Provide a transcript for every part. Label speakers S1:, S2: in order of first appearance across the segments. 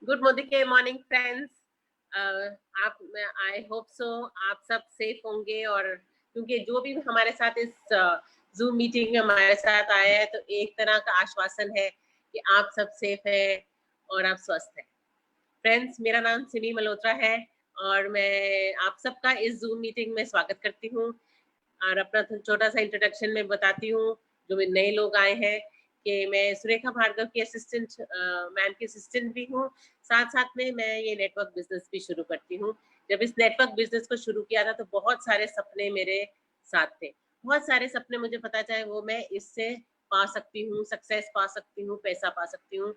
S1: Good morning friends. आप I hope so आप सब सेफ होंगे। और क्योंकि जो भी हमारे साथ इस जूम मीटिंग में हमारे साथ आया है, तो एक तरह का आश्वासन है कि आप सब सेफ हैं और आप स्वस्थ हैं। फ्रेंड्स, मेरा नाम सिमी मल्होत्रा है और मैं आप सबका इस जूम मीटिंग में स्वागत करती हूँ। और अपना छोटा सा इंट्रोडक्शन में बताती हूँ, जो भी नए लोग आए हैं, कि मैं सुरेखा भार्गव की असिस्टेंट, मैम की असिस्टेंट भी हूँ। साथ साथ में मैं ये नेटवर्क बिजनेस भी शुरू करती हूँ। जब इस नेटवर्क बिजनेस को शुरू किया था, तो बहुत सारे सपने मेरे साथ थे। बहुत सारे सपने मुझे पता चाहे वो मैं इससे पा सकती हूँ, सक्सेस पा सकती हूँ, पैसा पा सकती हूँ।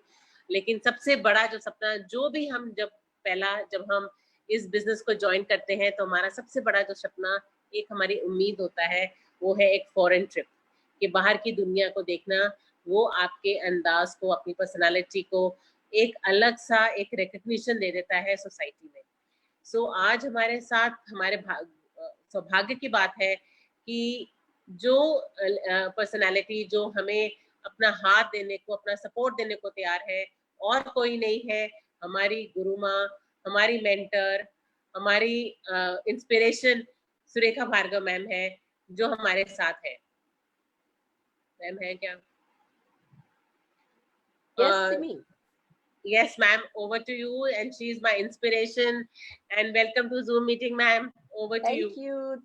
S1: लेकिन सबसे बड़ा जो सपना, जो भी हम जब हम इस बिजनेस को ज्वाइन करते हैं, तो हमारा सबसे बड़ा जो सपना, एक हमारी उम्मीद होता है, वो है एक फॉरेन ट्रिप, कि बाहर की दुनिया को देखना। वो आपके अंदाज को, अपनी पर्सनालिटी को एक अलग सा एक रिकग्निशन दे देता है सोसाइटी में। सो आज हमारे साथ सौभाग्य की बात है कि जो पर्सनालिटी जो हमें अपना हाथ देने को, अपना सपोर्ट देने को तैयार है, और कोई नहीं है, हमारी गुरु माँ, हमारी मेंटर, हमारी इंस्पिरेशन सुरेखा भार्गव मैम है, जो हमारे साथ है। मैम है क्या?
S2: Yes, Simi.
S1: Yes, ma'am. Over to you. And she is my inspiration. And welcome to Zoom meeting, ma'am. Over to you.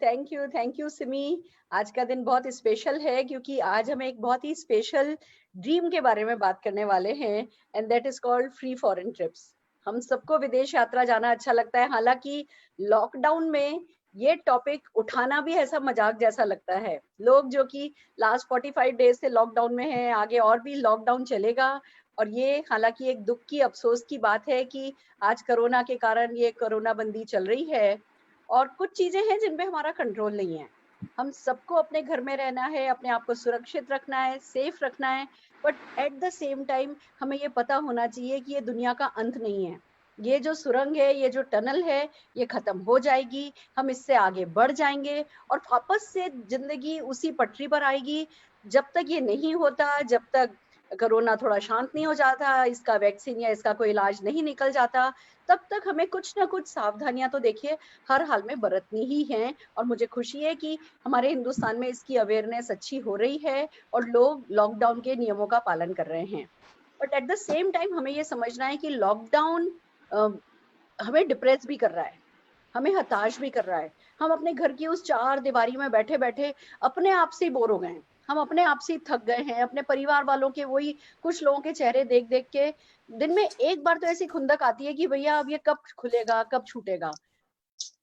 S2: Thank you Simi. आज का दिन बहुत स्पेशल है क्योंकि आज हम एक बहुत ही स्पेशल ड्रीम के बारे में बात करने वाले हैं and that is called free foreign trips. हम सबको विदेश यात्रा जाना अच्छा लगता है, हालांकि लॉकडाउन में ये टॉपिक उठाना भी ऐसा मजाक जैसा लगता है। लोग जो कि लास्ट 45 डेज से लॉकडाउन में हैं, आगे और भी लॉकडाउन चलेगा। और ये हालांकि एक दुख की, अफसोस की बात है कि आज कोरोना के कारण ये कोरोना बंदी चल रही है और कुछ चीजें हैं जिन पे हमारा कंट्रोल नहीं है। हम सबको अपने घर में रहना है, अपने आप को सुरक्षित रखना है, सेफ रखना है, but at the same time हमें ये पता होना चाहिए कि ये दुनिया का अंत नहीं है। ये जो सुरंग है, ये जो टनल है, ये खत्म हो जाएगी, हम इससे आगे बढ़ जाएंगे और वापस से जिंदगी उसी पटरी पर आएगी। जब तक ये नहीं होता, जब तक कोरोना थोड़ा शांत नहीं हो जाता, इसका वैक्सीन या इसका कोई इलाज नहीं निकल जाता, तब तक हमें कुछ ना कुछ सावधानियां तो देखिए हर हाल में बरतनी ही है। और मुझे खुशी है कि हमारे हिंदुस्तान में इसकी अवेयरनेस अच्छी हो रही है और लोग लॉकडाउन के नियमों का पालन कर रहे हैं। But at the same time हमें ये समझना है कि लॉकडाउन हमें डिप्रेस भी कर रहा है, हमें हताश भी कर रहा है। हम अपने घर की उस चार दीवारी में बैठे बैठे अपने आप से बोर हो गए हैं, हम अपने आप से थक गए हैं, अपने परिवार वालों के वही कुछ लोगों के चेहरे देख देख के दिन में एक बार तो ऐसी खुंदक आती है कि भैया अब ये कब खुलेगा, कब छूटेगा।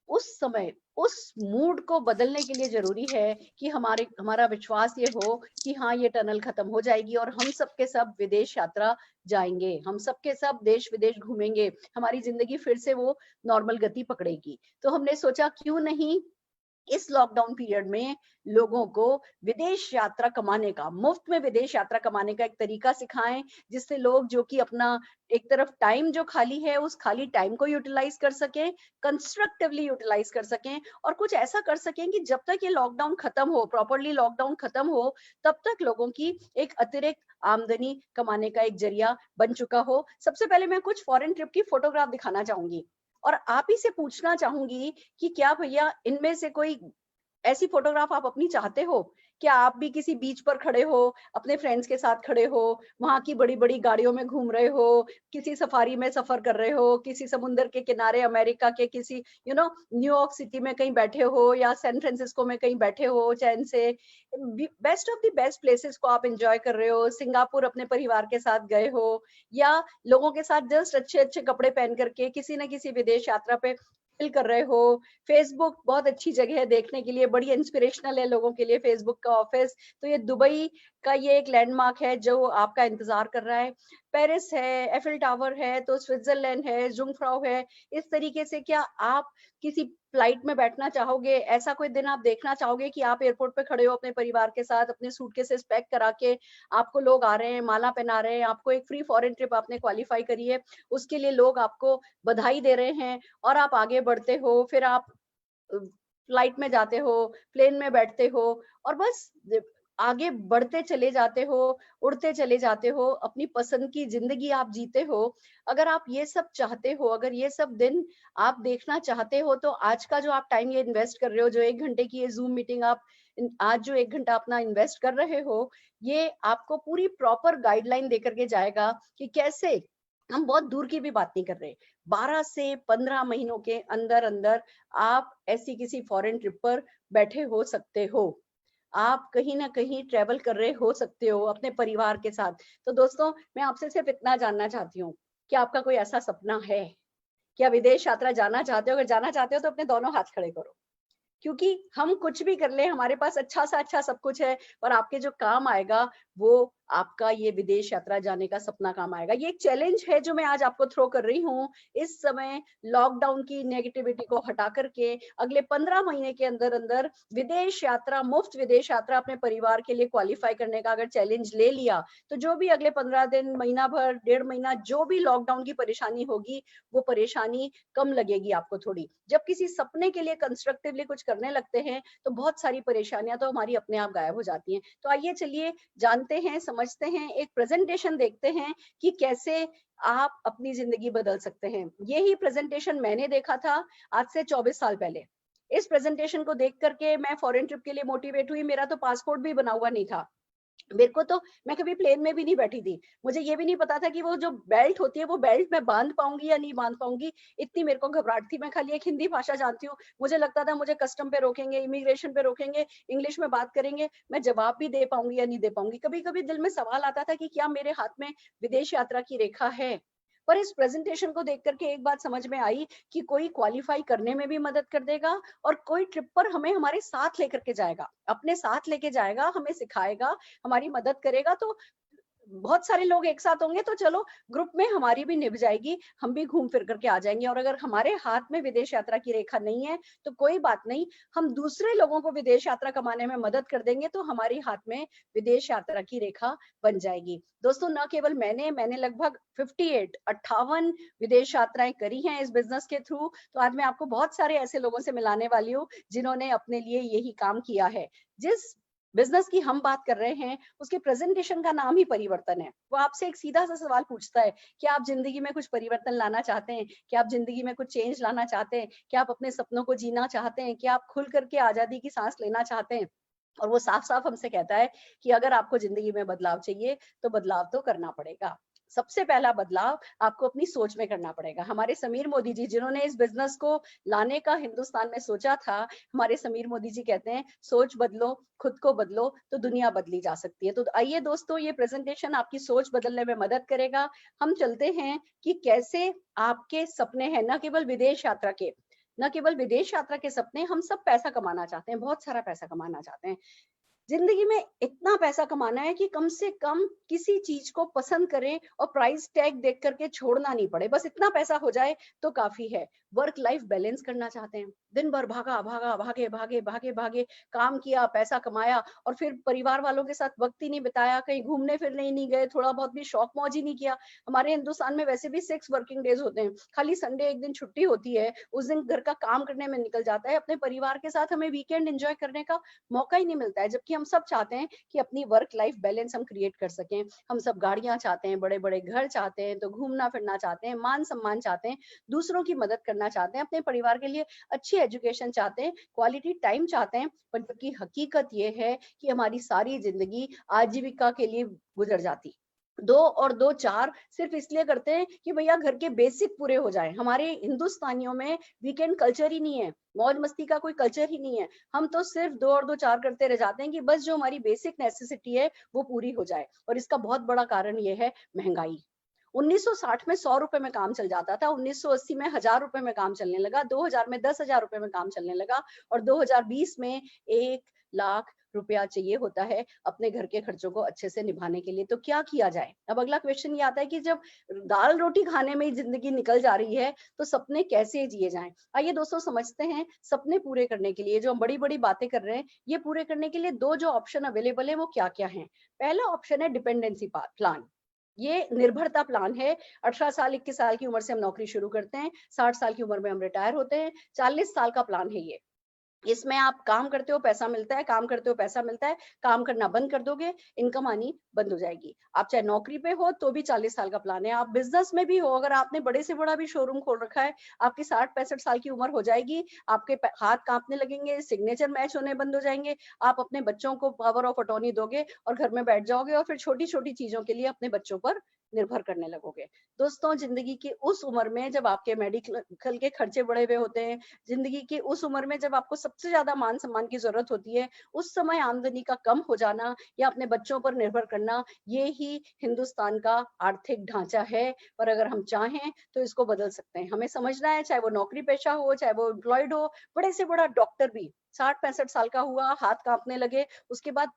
S2: उस समय उस मूड को बदलने के लिए जरूरी है कि हमारा विश्वास ये हो कि हाँ, ये टनल खत्म हो जाएगी और हम सब के सब विदेश यात्रा जाएंगे, हम सब के सब देश विदेश घूमेंगे, हमारी जिंदगी फिर से वो नॉर्मल गति पकड़ेगी। तो हमने सोचा क्यों नहीं इस लॉकडाउन पीरियड में लोगों को विदेश यात्रा कमाने का, मुफ्त में विदेश यात्रा कमाने का एक तरीका सिखाएं, जिससे लोग जो कि अपना एक तरफ टाइम जो खाली है उस खाली टाइम को यूटिलाइज कर सकें, कंस्ट्रक्टिवली यूटिलाइज कर सकें और कुछ ऐसा कर सकें कि जब तक ये लॉकडाउन खत्म हो, प्रॉपरली लॉकडाउन खत्म हो, तब तक लोगों की एक अतिरिक्त आमदनी कमाने का एक जरिया बन चुका हो। सबसे पहले मैं कुछ फॉरेन ट्रिप की फोटोग्राफ दिखाना चाहूंगी और आप ही से पूछना चाहूंगी कि क्या भैया इनमें से कोई ऐसी फोटोग्राफ आप अपनी चाहते हो? क्या आप भी किसी बीच पर खड़े हो, अपने फ्रेंड्स के साथ खड़े हो, वहां की बड़ी बड़ी गाड़ियों में घूम रहे हो, किसी सफारी में सफर कर रहे हो, किसी समुद्र के किनारे अमेरिका के किसी न्यूयॉर्क सिटी में कहीं बैठे हो या सैन फ्रांसिस्को में कहीं बैठे हो चैन से, best of the best places को आप एंजॉय कर रहे हो, सिंगापुर अपने परिवार के साथ गए हो या लोगों के साथ जस्ट अच्छे अच्छे कपड़े पहन करके किसी न किसी विदेश यात्रा पे चिल कर रहे हो। फेसबुक बहुत अच्छी जगह है देखने के लिए, बड़ी इंस्पिरेशनल है लोगों के लिए फेसबुक का ऑफिस। तो ये दुबई का ये एक लैंडमार्क है जो आपका इंतजार कर रहा है। पेरिस है, एफिल टावर है, तो स्विट्जरलैंड है, जुंगफ्राउ है। इस तरीके से क्या आप किसी फ्लाइट में बैठना चाहोगे? ऐसा कोई दिन आप देखना चाहोगे कि आप एयरपोर्ट पे खड़े हो अपने परिवार के साथ, अपने सूटकेसेस पैक करा के, आपको लोग आ रहे हैं, माला पहना रहे हैं, आपको एक फ्री फॉरेन ट्रिप आपने क्वालिफाई करी है, उसके लिए लोग आपको बधाई दे रहे हैं और आप आगे बढ़ते हो, फिर आप फ्लाइट में जाते हो, प्लेन में बैठते हो और बस आगे बढ़ते चले जाते हो, उड़ते चले जाते हो, अपनी पसंद की जिंदगी आप जीते हो। अगर आप ये सब चाहते हो, अगर ये सब दिन आप देखना चाहते हो, तो आज का जो आप टाइम ये इन्वेस्ट कर रहे हो, जो 1 घंटे की ये ज़ूम मीटिंग आप आज जो 1 घंटा अपना इन्वेस्ट कर रहे हो, ये आपको पूरी प्रॉपर गाइडलाइन देकर के जाएगा कि कैसे, हम बहुत दूर की भी बात नहीं कर रहे, 12 से 15 महीनों के अंदर-अंदर आप ऐसी किसी फॉरेन ट्रिप पर बैठे हो सकते हो। आप कहीं न कहीं ट्रैवल कर रहे हो सकते हो अपने परिवार के साथ। तो दोस्तों, मैं आपसे सिर्फ़ इतना जानना चाहती हूँ कि आपका कोई ऐसा सपना है? क्या विदेश यात्रा जाना चाहते हो? अगर जाना चाहते हो तो अपने दोनों हाथ खड़े करो। क्योंकि हम कुछ भी कर लें, हमारे पास अच्छा सा अच्छा सब कुछ है, और आपके जो काम आएगा, वो आपका ये विदेश यात्रा जाने का सपना काम आएगा। ये एक चैलेंज है जो मैं आज आपको थ्रो कर रही हूँ। इस समय लॉकडाउन की नेगेटिविटी को हटा कर के अगले 15 महीने के अंदर-अंदर विदेश यात्रा, मुफ्त विदेश यात्रा अपने परिवार के लिए क्वालीफाई करने का अगर चैलेंज ले लिया, तो जो भी अगले 15 दिन, महीना भर, डेढ़ महीना जो भी लॉकडाउन की परेशानी होगी, वो परेशानी कम लगेगी आपको थोड़ी। जब किसी सपने के लिए कंस्ट्रक्टिवली कुछ करने लगते हैं, तो बहुत सारी परेशानियां तो हमारी अपने आप गायब हो जाती हैं। तो आइए चलिए जानते हैं, समझते हैं, एक प्रेजेंटेशन देखते हैं कि कैसे आप अपनी जिंदगी बदल सकते हैं। यही प्रेजेंटेशन मैंने देखा था आज से 24 साल पहले। इस प्रेजेंटेशन को देख करके मैं फॉरेन ट्रिप के लिए मोटिवेट हुई। मेरा तो पासपोर्ट भी बना हुआ नहीं था। मेरे को तो, मैं कभी प्लेन में भी नहीं बैठी थी। मुझे ये भी नहीं पता था कि वो जो बेल्ट होती है, वो बेल्ट मैं बाँध पाऊँगी या नहीं बाँध पाऊँगी, इतनी मेरे को घबराहट थी। मैं खाली एक हिंदी भाषा जानती हूँ। मुझे लगता था मुझे कस्टम पे रोकेंगे, इमिग्रेशन पे रोकेंगे, इंग्लिश में बात करेंगे, मैं जवाब भी दे पाऊँगी या नहीं दे पाऊँगी। कभी-कभी दिल में सवाल आता था कि क्या मेरे हाथ में विदेश यात्रा की रेखा है? पर इस प्रेज़ेंटेशन को देख कर के एक बात समझ में आई कि कोई क्वालीफाई करने में भी मदद कर देगा, और कोई ट्रिप पर हमें हमारे साथ लेकर के जाएगा। अपने साथ लेके जाएगा, हमें सिखाएगा, हमारी मदद करेगा। तो बहुत सारे लोग एक साथ होंगे तो चलो, ग्रुप में हमारी भी निभ जाएगी, हम भी घूम फिर करके आ जाएँगे। और अगर हमारे हाथ में विदेश यात्रा की रेखा नहीं है, तो कोई बात नहीं, हम दूसरे लोगों को विदेश यात्रा कमाने में मदद कर देंगे, तो हमारी हाथ में विदेश यात्रा की रेखा बन जाएगी। दोस्तों, न केवल मैंने लगभग 58 विदेश यात्राएँ करी हैं इस बिज़नेस के थ्रू। तो आज मैं आपको बहुत सारे ऐसे लोगों से मिलाने वाली हूँ, जिन्होंने अपने लिए यही काम किया है। जिस बिज़नेस की हम बात कर रहे हैं, उसके प्रेज़ेंटेशन का नाम ही परिवर्तन है। वो आपसे एक सीधा-सा सवाल पूछता है, क्या आप ज़िंदगी में कुछ परिवर्तन लाना चाहते हैं? क्या आप ज़िंदगी में कुछ चेंज लाना चाहते हैं? क्या आप अपने सपनों को जीना चाहते हैं? क्या आप खुल कर के आज़ादी की साँस लेना चाहते हैं? और वो साफ-साफ हमसे कहता है कि अगर आपको ज़िंदगी में बदलाव चाहिए, तो बदलाव तो करना पड़ेगा। सबसे पहला बदलाव आपको अपनी सोच में करना पड़ेगा। हमारे समीर मोदी जी, जिन्होंने इस बिज़नेस को लाने का हिंदुस्तान में सोचा था, हमारे समीर मोदी जी कहते हैं, सोच बदलो, खुद को बदलो, तो दुनिया बदली जा सकती है। तो आइए दोस्तों, ये प्रेज़ेंटेशन आपकी सोच बदलने में मदद करेगा। हम चलते हैं कि कैसे आपके सपने हैं, न केवल विदेश यात्रा के, न केवल विदेश यात्रा के सपने, हम सब पैसा कमाना चाहते हैं, बहुत सारा पैसा कमाना चाहते हैं। जिंदगी में इतना पैसा कमाना है कि कम से कम किसी चीज को पसंद करें और प्राइस टैग देख करके छोड़ना नहीं पड़े। बस इतना पैसा हो जाए तो काफी है। वर्क लाइफ बैलेंस करना चाहते हैं, दिन भर भागा भागा, भागे भागे भागे भागे, काम किया, पैसा कमाया, और फिर परिवार वालों के साथ वक्त ही नहीं बिताया, कहीं घूमने फिरने ही नहीं गए, थोड़ा बहुत भी शौक मौज ही नहीं किया। हमारे हिंदुस्तान में वैसे भी 6 वर्किंग डेज होते हैं, खाली संडे एक दिन छुट्टी होती है, उस दिन घर का काम करने में निकल जाता है। अपने परिवार के साथ हमें वीकेंड एंजॉय करने का मौका ही नहीं मिलता है। जबकि हम सब चाहते हैं कि अपनी वर्क लाइफ बैलेंस हम क्रिएट कर सकें। हम सब गाड़ियां चाहते हैं, बड़े बड़े घर चाहते हैं, तो घूमना फिरना चाहते हैं, मान सम्मान चाहते हैं, दूसरों की मदद करना चाहते हैं, अपने परिवार के लिए अच्छी एजुकेशन चाहते हैं, क्वालिटी टाइम चाहते हैं। पर जबकि हकीकत ये है कि हमारी सारी जिंदगी आजीविका के लिए गुजर जाती, 2 और 2 4 सिर्फ इसलिए करते हैं कि भैया घर के बेसिक पूरे हो जाएं। हमारे हिंदुस्तानियों में वीकेंड कल्चर ही नहीं है, मौज मस्ती का कोई कल्चर ही नहीं है। हम तो सिर्फ 2 और 2 4 करते रह जाते हैं कि बस जो हमारी बेसिक नेसेसिटी है वो पूरी हो जाए। और इसका बहुत बड़ा कारण ये है महंगाई। 1960 में 100 रुपए में काम चल जाता था, 1980 में 1000 रुपए में काम चलने लगा, 2000 में 10,000 रुपए में काम चलने लगा, और 2020 में 1 लाख रुपया चाहिए होता है अपने घर के खर्चों को अच्छे से निभाने के लिए। तो क्या किया जाए? अब अगला क्वेश्चन ये आता है कि जब दाल रोटी खाने में ही जिंदगी निकल जा रही है, तो सपने कैसे जिए जाएं? आइए दोस्तों, समझते हैं सपने पूरे करने के लिए जो हम बड़ी बड़ी बातें कर रहे हैं, ये पूरे करने के लिए 2 जो ऑप्शन अवेलेबल है वो क्या क्या है। पहला ऑप्शन है डिपेंडेंसी प्लान। ये निर्भरता प्लान है। 18 साल 21 साल की उम्र से हम नौकरी शुरू करते हैं, 60 साल की उम्र में हम रिटायर होते हैं, 40 साल का प्लान है ये। इसमें आप काम करते हो पैसा मिलता है, काम करते हो पैसा मिलता है, काम करना बंद कर दोगे, इनकम आनी बंद हो जाएगी। आप चाहे नौकरी पे हो तो भी 40 साल का प्लान है, आप बिजनेस में भी हो, अगर आपने बड़े से बड़ा भी शोरूम खोल रखा है, आपकी 60-65 साल की उम्र हो जाएगी, आपके हाथ कांपने लगेंगे, सिग्नेचर मैच होने बंद हो जाएंगे, आप अपने बच्चों को पावर ऑफ अटॉर्नी दोगे और घर में बैठ जाओगे और फिर छोटी छोटी चीजों के लिए अपने बच्चों पर निर्भर करने लगोगे। दोस्तों, जिंदगी की उस उम्र में जब आपके मेडिकल के खर्चे बढ़े हुए होते हैं, जिंदगी की उस उम्र में जब आपको सबसे ज्यादा मान सम्मान की जरूरत होती है, उस समय आमदनी का कम हो जाना या अपने बच्चों पर निर्भर करना, ये ही हिंदुस्तान का आर्थिक ढांचा है। पर अगर हम चाहें तो इसको बदल सकते हैं। हमें समझना है, चाहे वो नौकरी पेशा हो, चाहे वो एम्प्लॉयड हो, बड़े से बड़ा डॉक्टर भी 60-65 साल का हुआ, हाथ कांपने लगे, उसके बाद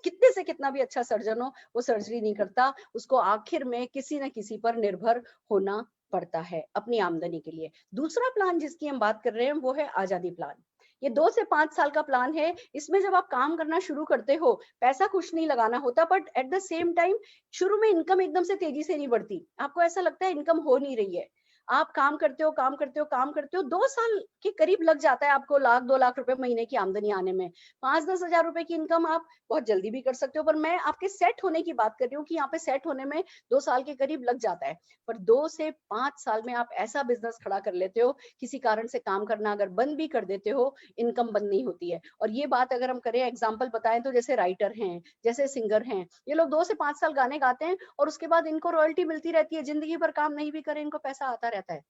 S2: कितने से कितना भी अच्छा सर्जन हो, वो सर्जरी नहीं करता, उसको आखिर में किसी न किसी पर निर्भर होना पड़ता है अपनी आमदनी के लिए। दूसरा प्लान जिसकी हम बात कर रहे हैं वो है आजादी प्लान। ये 2 से 5 साल का प्लान है। इसमें जब आप काम करना शुरू करते हो, पैसा कुछ नहीं लगाना होता, but at the same time शुरू में इनकम एकदम से तेजी से नहीं बढ़ती। आपको ऐसा लगता है इनकम हो नहीं रही है। आप काम करते हो, काम करते हो, काम करते हो, 2 साल के करीब लग जाता है आपको 1 लाख 2 लाख रुपए महीने की आमदनी आने में। 5-10 हजार रुपए की इनकम आप बहुत जल्दी भी कर सकते हो, पर मैं आपके सेट होने की बात कर रही हूँ कि यहाँ पे सेट होने में 2 साल के करीब लग जाता है। पर 2 से 5 साल में आप ऐसा बिजनेस खड़ा कर लेते हो, किसी कारण से काम करना अगर बंद भी कर देते हो, इनकम बंद नहीं होती है। और ये बात अगर हम करें, एग्जाम्पल बताएं तो जैसे राइटर हैं, जैसे सिंगर हैं, ये लोग 2 से 5 साल गाने गाते हैं और उसके बाद इनको रॉयल्टी मिलती रहती है, जिंदगी भर काम नहीं भी करें इनको पैसा आता रहता है।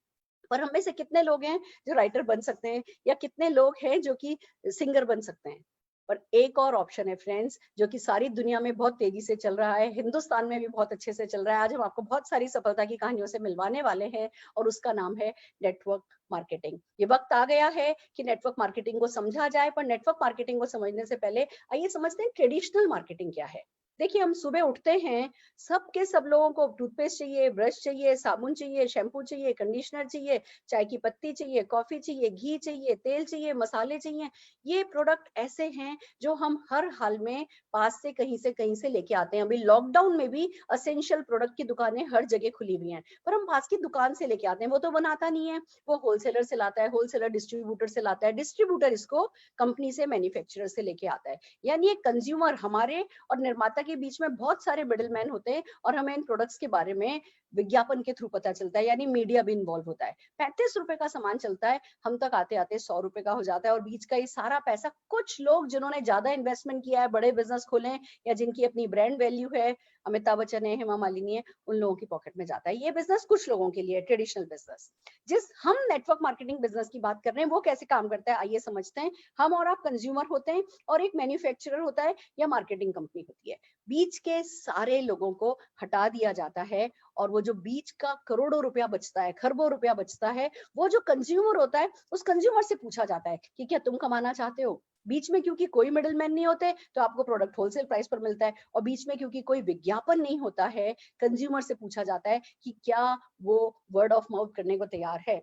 S2: पर हम में से कितने लोग हैं जो राइटर बन सकते हैं, या कितने लोग हैं जो कि सिंगर बन सकते हैं? पर एक और ऑप्शन है फ्रेंड्स, जो कि सारी दुनिया में बहुत तेजी से चल रहा है, हिंदुस्तान में भी बहुत अच्छे से चल रहा है। आज हम आपको बहुत सारी सफलता की कहानियों से मिलवाने वाले हैं, और उसका नाम है नेटवर्क मार्केटिंग। ये वक्त आ गया है कि नेटवर्क मार्केटिंग को समझा जाए, पर नेटवर्क मार्केटिंग को समझने से पहले आइए समझते हैं ट्रेडिशनल मार्केटिंग क्या है। देखिए, हम सुबह उठते हैं, सब के सब लोगों को टूथपेस्ट चाहिए, ब्रश चाहिए, साबुन चाहिए, शैम्पू चाहिए, कंडीशनर चाहिए, चाय की पत्ती चाहिए, कॉफी चाहिए, घी चाहिए, तेल चाहिए, मसाले चाहिए। ये प्रोडक्ट ऐसे हैं जो हम हर हाल में पास से कहीं से लेके आते हैं। अभी लॉकडाउन में भी असेंशियल प्रोडक्ट की दुकानें हर जगह खुली हुई हैं, पर हम पास की दुकान से लेके आते हैं। वो तो बनाता नहीं है, वो होलसेलर से लाता है, होलसेलर डिस्ट्रीब्यूटर से लाता है, डिस्ट्रीब्यूटर इसको कंपनी से, मैन्युफैक्चरर से लेके आता है। यानी एक कंज्यूमर हमारे और निर्माता के बीच में बहुत सारे मिडिलमैन होते हैं, और हमें इन प्रोडक्ट्स के बारे में विज्ञापन के थ्रू पता चलता है, यानी मीडिया भी इन्वॉल्व होता है। 35 रुपए का सामान चलता है, हम तक आते आते 100 रुपए का हो जाता है, और बीच का ये सारा पैसा कुछ लोग जिन्होंने ज्यादा इन्वेस्टमेंट किया है, बड़े बिजनेस खोले हैं, या जिनकी अपनी ब्रांड वैल्यू है, अमिताभ बच्चन है, हेमा मालिनी है, उन लोगों की पॉकेट में जाता है। ये बिजनेस कुछ लोगों के लिए ट्रेडिशनल बिजनेस। जिस हम नेटवर्क मार्केटिंग बिजनेस की बात कर रहे हैं, वो कैसे काम करता है आइए समझते हैं। हम और आप कंज्यूमर होते हैं, और एक मैन्युफैक्चरर होता है या मार्केटिंग कंपनी होती है। बीच के सारे लोगों को हटा दिया जाता है, और वो जो बीच का करोड़ों रुपया बचता है, खरबों रुपया बचता है, वो जो कंज्यूमर होता है, उस कंज्यूमर से पूछा जाता है कि क्या तुम कमाना चाहते हो। बीच में क्योंकि कोई मिडिलमैन नहीं होते, तो आपको प्रोडक्ट होलसेल प्राइस पर मिलता है, और बीच में क्योंकि कोई विज्ञापन नहीं होता है, कंज्यूमर से पूछा जाता है कि क्या वो वर्ड ऑफ माउथ करने को तैयार है,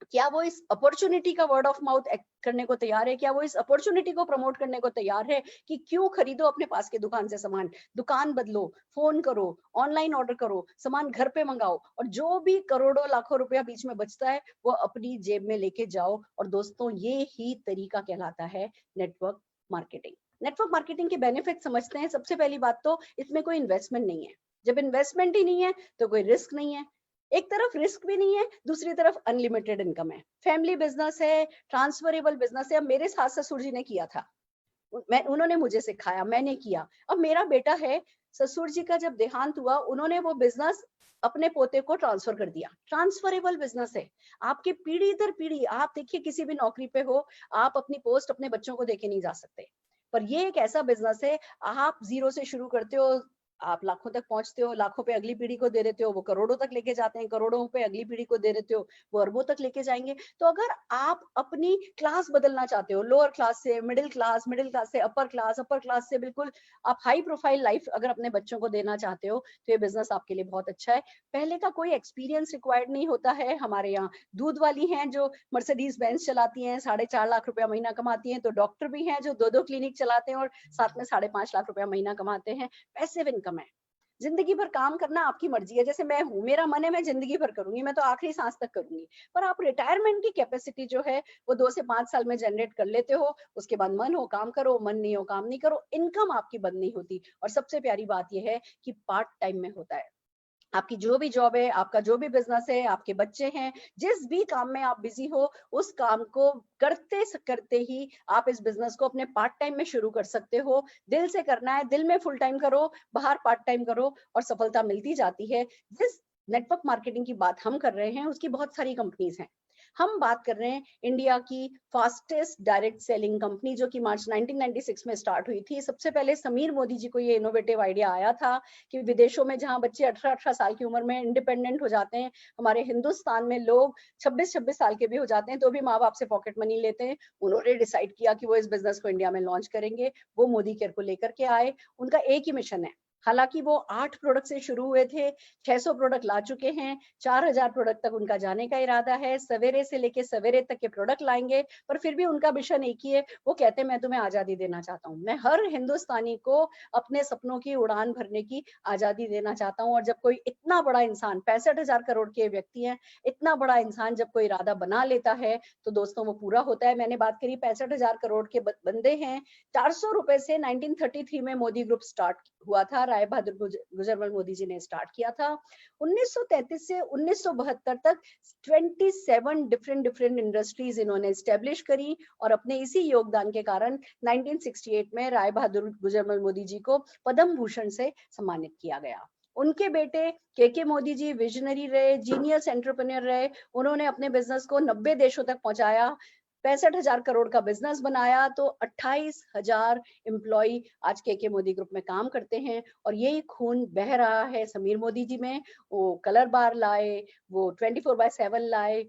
S2: क्या वो इस अपॉर्चुनिटी का वर्ड ऑफ माउथ करने को तैयार है, क्या वो इस अपॉर्चुनिटी को प्रमोट करने को तैयार है कि क्यों खरीदो अपने पास के दुकान से सामान, दुकान बदलो, फोन करो, ऑनलाइन ऑर्डर करो, सामान घर पे मंगाओ, और जो भी करोड़ों लाखों रुपया बीच में बचता है वो अपनी जेब में लेके जाओ। और दोस्तों, ये ही तरीका कहलाता है नेटवर्क मार्केटिंग। नेटवर्क मार्केटिंग के बेनिफिट समझते हैं। सबसे पहली बात तो इसमें कोई इन्वेस्टमेंट नहीं है। जब इन्वेस्टमेंट ही नहीं है तो कोई रिस्क नहीं है। एक तरफ रिस्क भी नहीं है, दूसरी तरफ अनलिमिटेड इनकम है, फैमिली बिजनेस है, ट्रांसफरेबल बिजनेस है। अब मेरे सास ससुर जी ने किया था, उन्होंने मुझे सिखाया, मैंने किया। अब मेरा बेटा है, ससुर जी का जब देहांत हुआ, उन्होंने वो बिजनेस अपने पोते को ट्रांसफर कर दिया। ट्रांसफरेबल बिजनेस है, आपके पीढ़ी दर पीढ़ी। आप देखिए, किसी भी नौकरी पे हो, आप अपनी पोस्ट अपने बच्चों को देके नहीं जा सकते, पर ये एक ऐसा बिजनेस है, आप जीरो से शुरू करते हो, आप लाखों तक पहुंचते हो, लाखों पे अगली पीढ़ी को दे देते हो, वो करोड़ों तक लेके जाते हैं, करोड़ों पे अगली पीढ़ी को दे देते हो, वो अरबों तक लेके जाएंगे। तो अगर आप अपनी क्लास बदलना चाहते हो, लोअर क्लास से मिडिल क्लास, मिडिल क्लास से अपर क्लास, अपर क्लास से बिल्कुल आप हाई प्रोफाइल लाइफ अगर अपने बच्चों को देना चाहते हो, तो ये बिजनेस आपके लिए बहुत अच्छा है। पहले का कोई एक्सपीरियंस रिक्वायर्ड नहीं होता है। हमारे यहाँ दूध वाली हैं जो मर्सिडीज बेंज चलाती हैं, 4.5 लाख रुपया महीना कमाती हैं, तो डॉक्टर भी हैं जो 2-2 क्लिनिक चलाते हैं और साथ में 5.5 लाख रुपया महीना कमाते हैं। पैसिव इनकम है। जिंदगी भर काम करना आपकी मर्जी है, जैसे मैं हूँ, मेरा मन है मैं जिंदगी भर करूंगी, मैं तो आखिरी सांस तक करूंगी। पर आप रिटायरमेंट की कैपेसिटी जो है वो 2 से 5 साल में जनरेट कर लेते हो, उसके बाद मन हो काम करो, मन नहीं हो काम नहीं करो, इनकम आपकी बंद नहीं होती। और सबसे प्यारी बात यह है कि पार्ट टाइम में होता है। आपकी जो भी जॉब है, आपका जो भी बिजनेस है, आपके बच्चे हैं, जिस भी काम में आप बिजी हो, उस काम को करते करते ही आप इस बिजनेस को अपने पार्ट टाइम में शुरू कर सकते हो। दिल से करना है, दिल में फुल टाइम करो, बाहर पार्ट टाइम करो, और सफलता मिलती जाती है। जिस नेटवर्क मार्केटिंग की बात हम कर रहे हैं उसकी बहुत सारी कंपनीज हैं। हम बात कर रहे हैं इंडिया की फास्टेस्ट डायरेक्ट सेलिंग कंपनी, जो कि मार्च 1996 में स्टार्ट हुई थी। सबसे पहले समीर मोदी जी को ये इनोवेटिव आइडिया आया था कि विदेशों में जहां बच्चे 18-18 साल की उम्र में इंडिपेंडेंट हो जाते हैं, हमारे हिंदुस्तान में लोग 26-26 साल के भी हो जाते हैं तो भी माँ बाप से पॉकेट मनी लेते हैं। उन्होंने डिसाइड किया कि वो इस बिजनेस को इंडिया में लॉन्च करेंगे। वो मोदी केयर को लेकर के आए। उनका एक ही मिशन है, हालांकि वो 8 प्रोडक्ट से शुरू हुए थे, 600 प्रोडक्ट ला चुके हैं, 4000 प्रोडक्ट तक उनका जाने का इरादा है, सवेरे से लेके सवेरे तक के प्रोडक्ट लाएंगे। पर फिर भी उनका मिशन एक ही है, वो कहते हैं मैं तुम्हें आजादी देना चाहता हूँ, मैं हर हिंदुस्तानी को अपने सपनों की उड़ान भरने की आजादी देना चाहता हूँ। और जब कोई इतना बड़ा इंसान, 65,000 करोड़ के व्यक्ति हैं, इतना बड़ा इंसान जब कोई इरादा बना लेता है तो दोस्तों वो पूरा होता है। मैंने बात करी 65,000 करोड़ के बंदे हैं। 400 रुपए से 1933 में मोदी ग्रुप स्टार्ट हुआ था, राय बहादुर गुजरमल मोदी जी ने स्टार्ट किया था। 1933 से 1972 तक 27 डिफरेंट इंडस्ट्रीज इन्होंने स्टैब्लिश करी, और अपने इसी योगदान के कारण 1968 में राय बहादुर गुजरमल मोदी जी को पद्म भूषण से सम्मानित किया गया। उनके बेटे के मोदी जी विजनरी रहे, जीनियस एंटरप्रेन्योर रहे। उन्होंने अपने बिजनेस को 90 देशों तक पहुंचाया, 65,000 करोड़ का बिजनेस बनाया, तो 28,000 एम्प्लॉय आज के मोदी ग्रुप में काम करते हैं। और यही खून बह रहा है समीर मोदी जी में। वो कलर बार लाए, वो 24/7 लाए,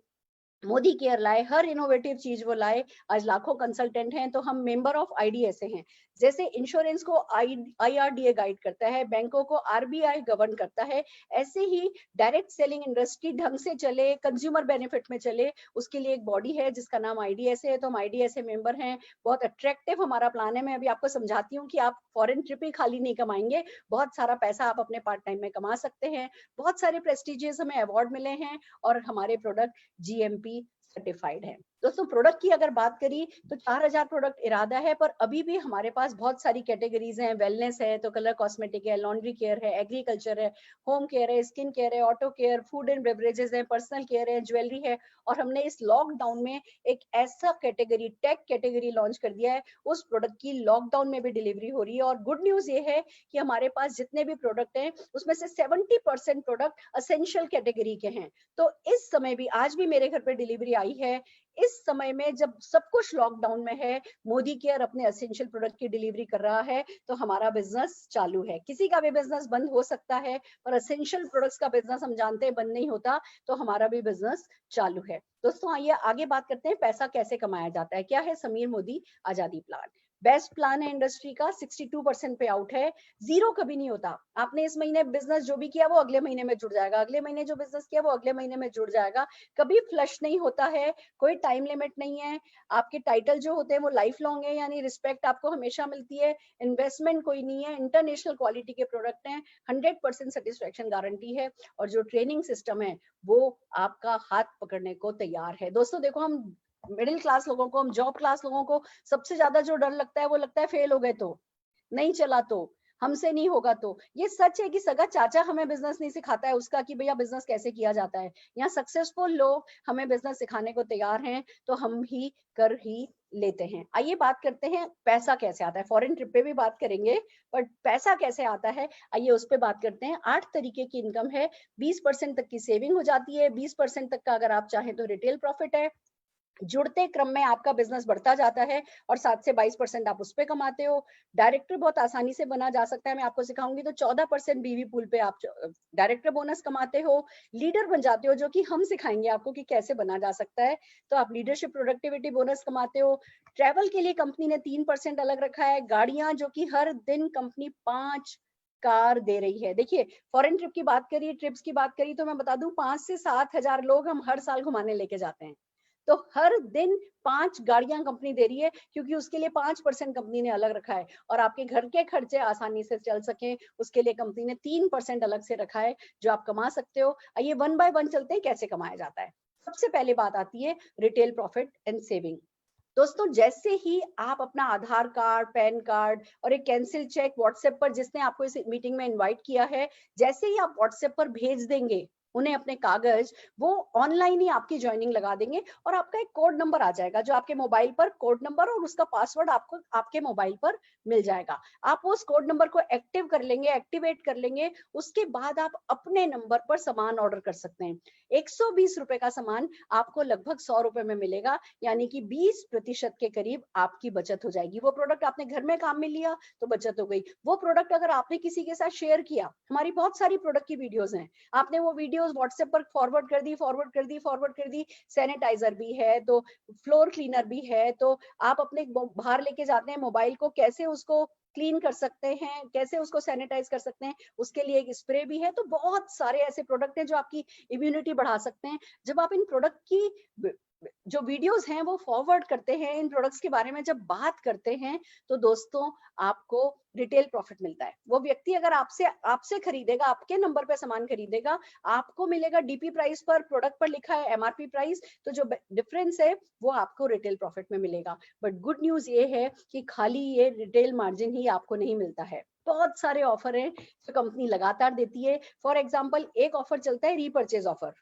S2: मोदी केयर लाए, हर इनोवेटिव चीज वो लाए। आज लाखों कंसल्टेंट हैं। तो हम मेंबर ऑफ आईडीएसए हैं। जैसे इंश्योरेंस को आईआरडीए गाइड करता है, बैंकों को आरबीआई गवर्न करता है, ऐसे ही डायरेक्ट सेलिंग इंडस्ट्री ढंग से चले, कंज्यूमर बेनिफिट में चले, उसके लिए एक बॉडी है जिसका नाम आईडीएसए है। तो हम आईडीएसए मेंबर हैं। बहुत अट्रैक्टिव हमारा प्लान है। मैं अभी आपको समझाती हूँ कि आप फॉरेन ट्रिप ही खाली नहीं कमाएंगे, बहुत सारा पैसा आप अपने पार्ट टाइम में कमा सकते हैं। बहुत सारे प्रेस्टिजियस हमें अवार्ड मिले हैं, और हमारे प्रोडक्ट जीएमपी सर्टिफाइड है। दोस्तों प्रोडक्ट की अगर बात करी तो 4000 प्रोडक्ट इरादा है, पर अभी भी हमारे पास बहुत सारी कैटेगरीज हैं। वेलनेस है तो कलर कॉस्मेटिक है, लॉन्ड्री केयर है, एग्रीकल्चर है, होम केयर है, स्किन केयर है, auto care, food and beverages है, पर्सनल केयर है, ज्वेलरी है। और हमने इस लॉकडाउन में एक ऐसा कैटेगरी, टेक कैटेगरी लॉन्च कर दिया है, उस प्रोडक्ट की लॉकडाउन में भी डिलीवरी हो रही है। और गुड न्यूज ये है कि हमारे पास जितने भी प्रोडक्ट हैं उसमें से 70% प्रोडक्ट असेंशियल कैटेगरी के हैं। तो इस समय भी, आज भी मेरे घर पे डिलीवरी आई है। इस समय में जब सब कुछ लॉकडाउन में है, मोदी केयर अपने एसेंशियल प्रोडक्ट की डिलीवरी कर रहा है, तो हमारा बिजनेस चालू है। किसी का भी बिजनेस बंद हो सकता है, पर एसेंशियल प्रोडक्ट्स का बिजनेस हम जानते हैं बंद नहीं होता, तो हमारा भी बिजनेस चालू है। दोस्तों आइए आगे बात करते हैं पैसा कैसे कमाया जाता है। क्या है समीर मोदी आजादी प्लान? बेस्ट प्लान है इंडस्ट्री का, 62% पे आउट है, जीरो कभी नहीं होता। आपने इस महीने बिजनेस जो भी किया वो अगले महीने में जुड़ जाएगा, अगले महीने जो बिजनेस किया वो अगले महीने में जुड़ जाएगा। कभी फ्लश नहीं होता है, कोई टाइम लिमिट नहीं है। आपके टाइटल जो होते हैं वो लाइफ लॉन्ग है, यानी रिस्पेक्ट आपको हमेशा मिलती है। इन्वेस्टमेंट कोई नहीं है, इंटरनेशनल क्वालिटी के प्रोडक्ट हैं, 100% सेटिस्फेक्शन गारंटी है। और जो ट्रेनिंग सिस्टम है वो आपका हाथ पकड़ने को तैयार है। दोस्तों देखो, हम मिडिल क्लास लोगों को, हम जॉब क्लास लोगों को सबसे ज्यादा जो डर लगता है वो लगता है फेल हो गए तो, नहीं चला तो, हमसे नहीं होगा तो। ये सच है कि सगा चाचा हमें बिजनेस नहीं सिखाता है उसका कि भैया बिजनेस कैसे किया जाता है। यहाँ सक्सेसफुल लोग हमें बिजनेस सिखाने को तैयार हैं, तो हम ही कर ही लेते हैं। आइए बात करते हैं पैसा कैसे आता है। फॉरेन ट्रिप पे भी बात करेंगे, बट पैसा कैसे आता है आइए उस पर बात करते हैं। 8 तरीके की इनकम है। 20% तक की सेविंग हो जाती है, 20% तक का अगर आप चाहें तो रिटेल प्रॉफिट है। जुड़ते क्रम में आपका बिजनेस बढ़ता जाता है, और 7 से 22% आप उस पे कमाते हो। डायरेक्टर बहुत आसानी से बना जा सकता है, मैं आपको सिखाऊंगी। तो 14% बीवी पूल पे आप डायरेक्टर बोनस कमाते हो। लीडर बन जाते हो, जो कि हम सिखाएंगे आपको कि कैसे बना जा सकता है, तो आप लीडरशिप प्रोडक्टिविटी बोनस कमाते हो। ट्रैवल के लिए कंपनी ने 3% अलग रखा है। गाड़ियां, जो कि हर दिन कंपनी 5 कार दे रही है। देखिए, फॉरेन ट्रिप की बात करी, ट्रिप्स की बात करी, तो मैं बता दूं 5 से 7 हजार लोग हम हर साल घुमाने लेके जाते हैं। तो हर दिन 5 गाड़ियां कंपनी दे रही है, क्योंकि उसके लिए 5% कंपनी ने अलग रखा है, और आपके घर के खर्चे आसानी से चल सके उसके लिए कंपनी ने 3% अलग से रखा है जो आप कमा सकते हो। आइए वन बाय वन चलते हैं कैसे कमाया जाता है। सबसे पहले बात आती है रिटेल प्रॉफिट एंड सेविंग। दोस्तों, जैसे ही आप अपना आधार कार्ड, पैन कार्ड और एक कैंसिल चेक व्हाट्सएप पर, जिसने आपको इस मीटिंग में इनवाइट किया है, जैसे ही आप व्हाट्सएप पर भेज देंगे उन्हें अपने कागज, वो ऑनलाइन ही आपकी ज्वाइनिंग लगा देंगे और आपका एक कोड नंबर आ जाएगा जो आपके मोबाइल पर, कोड नंबर और उसका पासवर्ड आपको आपके मोबाइल पर मिल जाएगा। आप उस कोड नंबर को एक्टिव कर लेंगे, एक्टिवेट कर लेंगे, उसके बाद आप अपने नंबर पर सामान ऑर्डर कर सकते हैं। 120 रुपए का सामान आपको लगभग 100 रुपए में मिलेगा, यानी कि 20% के करीब आपकी बचत हो जाएगी। वो प्रोडक्ट आपने घर में काम में लिया तो बचत हो गई। वो प्रोडक्ट अगर आपने किसी के साथ शेयर किया, हमारी बहुत सारी प्रोडक्ट की वीडियोस हैं, आपने वो वीडियोस व्हाट्सएप पर फॉरवर्ड कर दी, फॉरवर्ड कर दी, फॉरवर्ड कर दी, सैनिटाइजर भी है तो फ्लोर क्लीनर भी है, तो आप अपने बाहर लेके जाते हैं मोबाइल को, कैसे उसको क्लीन कर सकते हैं, कैसे उसको सैनिटाइज कर सकते हैं, उसके लिए एक स्प्रे भी है। तो बहुत सारे ऐसे प्रोडक्ट हैं जो आपकी इम्यूनिटी बढ़ा सकते हैं। जब आप इन प्रोडक्ट की जो वीडियोस हैं वो फॉरवर्ड करते हैं, इन प्रोडक्ट्स के बारे में जब बात करते हैं, तो दोस्तों आपको रिटेल प्रॉफिट मिलता है। वो व्यक्ति अगर आपसे खरीदेगा, आपके नंबर पे सामान खरीदेगा, आपको मिलेगा डीपी प्राइस पर, प्रोडक्ट पर लिखा है एमआरपी प्राइस, तो जो डिफरेंस है वो आपको रिटेल प्रॉफिट में मिलेगा। बट गुड न्यूज ये है कि खाली ये रिटेल मार्जिन ही आपको नहीं मिलता है, बहुत सारे ऑफर हैं जो कंपनी लगातार देती है। फॉर एग्जाम्पल, एक ऑफर चलता है रीपर्चेज ऑफर।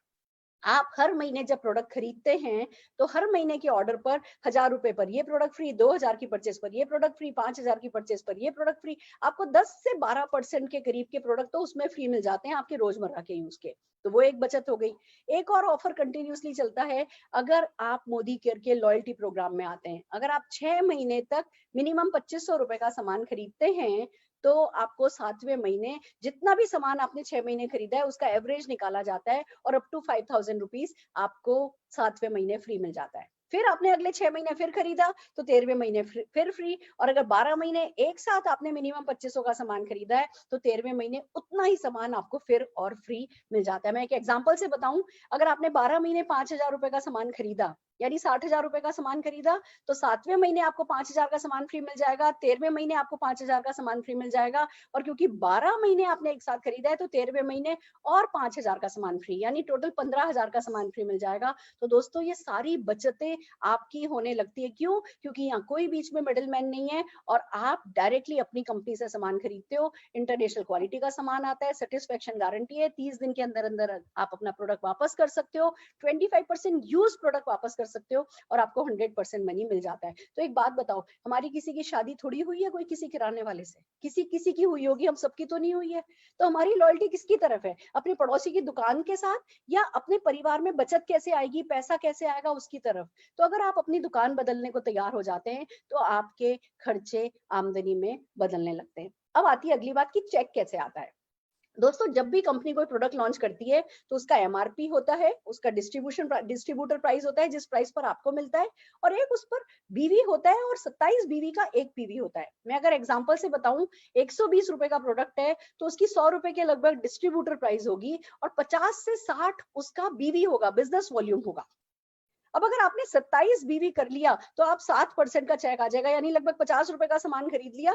S2: आप हर महीने जब प्रोडक्ट खरीदते हैं तो हर महीने के ऑर्डर पर 1000 रुपए पर ये प्रोडक्ट फ्री, 2000 की परचेज पर ये प्रोडक्ट फ्री, 5000 की परचेज पर ये प्रोडक्ट फ्री, आपको 10 से 12% के करीब के प्रोडक्ट तो उसमें फ्री मिल जाते हैं आपके रोजमर्रा के यूज के। तो वो एक बचत हो गई। एक और ऑफर कंटिन्यूसली चलता है, अगर आप मोदी केयर के लॉयल्टी प्रोग्राम में आते हैं, अगर आप 6 महीने तक मिनिमम 2500 रुपए का सामान खरीदते हैं, तो आपको 7वें महीने जितना भी सामान आपने 6 महीने खरीदा है उसका एवरेज निकाला जाता है और अप टू 5000 रुपीज आपको 7वें महीने फ्री मिल जाता है। फिर आपने अगले 6 महीने फिर खरीदा तो 13वें महीने फिर फ्री, और अगर 12 महीने एक साथ आपने मिनिमम 2500 का सामान खरीदा है तो 13वें महीने उतना ही सामान आपको फिर और फ्री मिल जाता है। मैं एक एग्जांपल से बताऊं, अगर आपने 12 महीने 5000 रुपए का सामान खरीदा, यानी 60,000 रुपए का सामान खरीदा, तो 7वें महीने आपको 5000 का सामान फ्री मिल जाएगा, 13वें महीने आपको 5000 का सामान फ्री मिल जाएगा, और क्योंकि 12 महीने आपने एक साथ खरीदा है तो 13वें महीने और 5000 का सामान फ्री, यानी टोटल 15,000 का सामान फ्री मिल जाएगा। तो दोस्तों, ये सारी बचतें आपकी होने लगती है। क्यों? क्योंकि यहाँ कोई बीच में मिडिल मैन नहीं है और आप डायरेक्टली अपनी कंपनी से सामान खरीदते हो। इंटरनेशनल क्वालिटी का सामान आता है, सेटिस्फेक्शन गारंटी है, 30 दिन के अंदर अंदर आप अपना प्रोडक्ट वापस कर सकते हो, 25% यूज प्रोडक्ट वापस कर सकते हो और आपको 100% मनी मिल जाता है। तो एक बात बताओ, हमारी किसी की शादी थोड़ी हुई है कोई किसी किराने वाले से? किसी की हुई होगी, हम सबकी तो नहीं हुई है। तो हमारी लॉयल्टी किसकी तरफ है? अपने पड़ोसी की दुकान के साथ, या अपने परिवार में बचत कैसे आएगी, पैसा कैसे आएगा, उसकी तरफ? तो अगर आप अपनी दुकान बदलने को तैयार हो जाते हैं तो आपके खर्चे आमदनी में बदलने लगते हैं। अब आती है अगली बात कि चेक कैसे आता है। दोस्तों, जब भी कंपनी कोई प्रोडक्ट लॉन्च करती है तो उसका एमआरपी होता है, उसका डिस्ट्रीब्यूटर प्राइस होता है जिस प्राइस पर आपको मिलता है, और एक उस पर बीवी होता है, और 27 बीवी का एक पीवी होता है। मैं अगर एग्जांपल से बताऊं, 120 रुपए का प्रोडक्ट है तो उसकी 100 रुपए के लगभग डिस्ट्रीब्यूटर प्राइस होगी और 50 से 60 उसका बीवी होगा, बिजनेस वॉल्यूम होगा। अब अगर आपने 27 बीवी कर लिया तो आप 7% का चेक आ जाएगा, यानी लगभग 50 रुपए का सामान खरीद लिया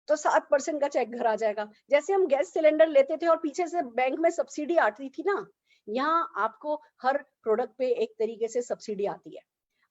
S2: तो 7% का चेक घर आ जाएगा। जैसे हम गैस सिलेंडर लेते थे और पीछे से बैंक में सब्सिडी आती थी ना, यहाँ आपको हर प्रोडक्ट पे एक तरीके से सब्सिडी आती है।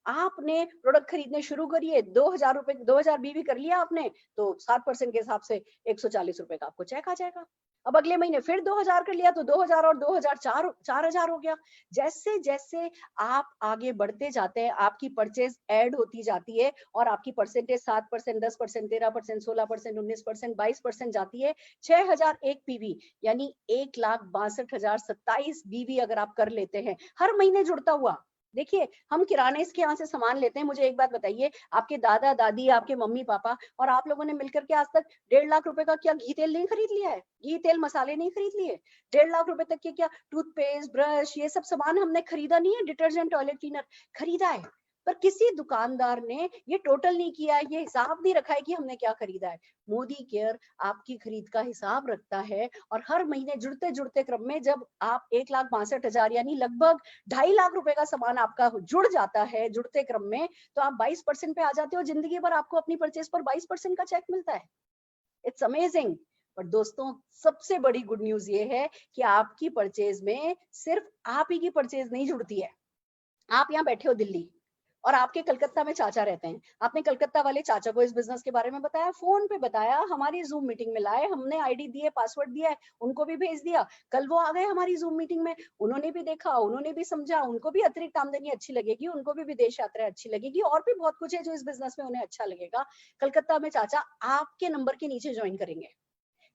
S2: आपने प्रोडक्ट खरीदने शुरू करिए, 2000 रुपए, 2000 बीवी कर लिया आपने, तो 7% के हिसाब से 140 रुपए का आपको चेक आ जाएगा। अब अगले महीने फिर 2000 कर लिया तो 2000 और 2000 4000 हो गया। जैसे जैसे आप आगे बढ़ते जाते हैं, आपकी परचेज ऐड होती जाती है और आपकी परसेंटेज 7%, 10%, 13%, 16%, 19%, 22% जाती है। 6000 एक पीवी, यानी 1,62,027 बीवी अगर आप कर लेते हैं हर महीने जुड़ता हुआ। देखिए, हम किराने के यहाँ से सामान लेते हैं। मुझे एक बात बताइए, आपके दादा दादी, आपके मम्मी पापा और आप लोगों ने मिलकर के आज तक 1.5 लाख रुपए का क्या घी तेल नहीं खरीद लिया है? घी तेल मसाले नहीं खरीद लिए? 1.5 लाख रुपए तक के क्या टूथपेस्ट, ब्रश, ये सब सामान हमने खरीदा नहीं है? डिटर्जेंट, टॉयलेट क्लीनर खरीदा है। पर किसी दुकानदार ने ये टोटल नहीं किया, ये हिसाब नहीं रखा है कि हमने क्या खरीदा है। मोदी केयर आपकी खरीद का हिसाब रखता है और हर महीने जुड़ते जुड़ते क्रम में जब आप 1,62,000 यानी लगभग 2.5 लाख रुपए का सामान आपका जुड़ जाता है जुड़ते क्रम में, तो आप 22% पे आ जाते हो। जिंदगी भर आपको अपनी परचेज पर 22% का चेक मिलता है। It's amazing. पर दोस्तों, सबसे बड़ी गुड न्यूज ये है कि आपकी परचेज में सिर्फ आप ही की परचेज नहीं जुड़ती है। आप यहाँ बैठे हो दिल्ली और आपके कलकत्ता में चाचा रहते हैं। आपने कलकत्ता वाले चाचा को इस बिजनेस के बारे में बताया, फोन पे बताया, हमारी जूम मीटिंग में लाए, हमने आईडी दिए, पासवर्ड दिया है, उनको भी भेज दिया। कल वो आ गए हमारी जूम मीटिंग में, उन्होंने भी देखा, उन्होंने भी समझा, उनको भी अतिरिक्त आमदनी अच्छी लगेगी, उनको भी विदेश यात्रा अच्छी लगेगी और भी बहुत कुछ है जो इस बिजनेस में उन्हें अच्छा लगेगा। कलकत्ता में चाचा आपके नंबर के नीचे ज्वाइन करेंगे।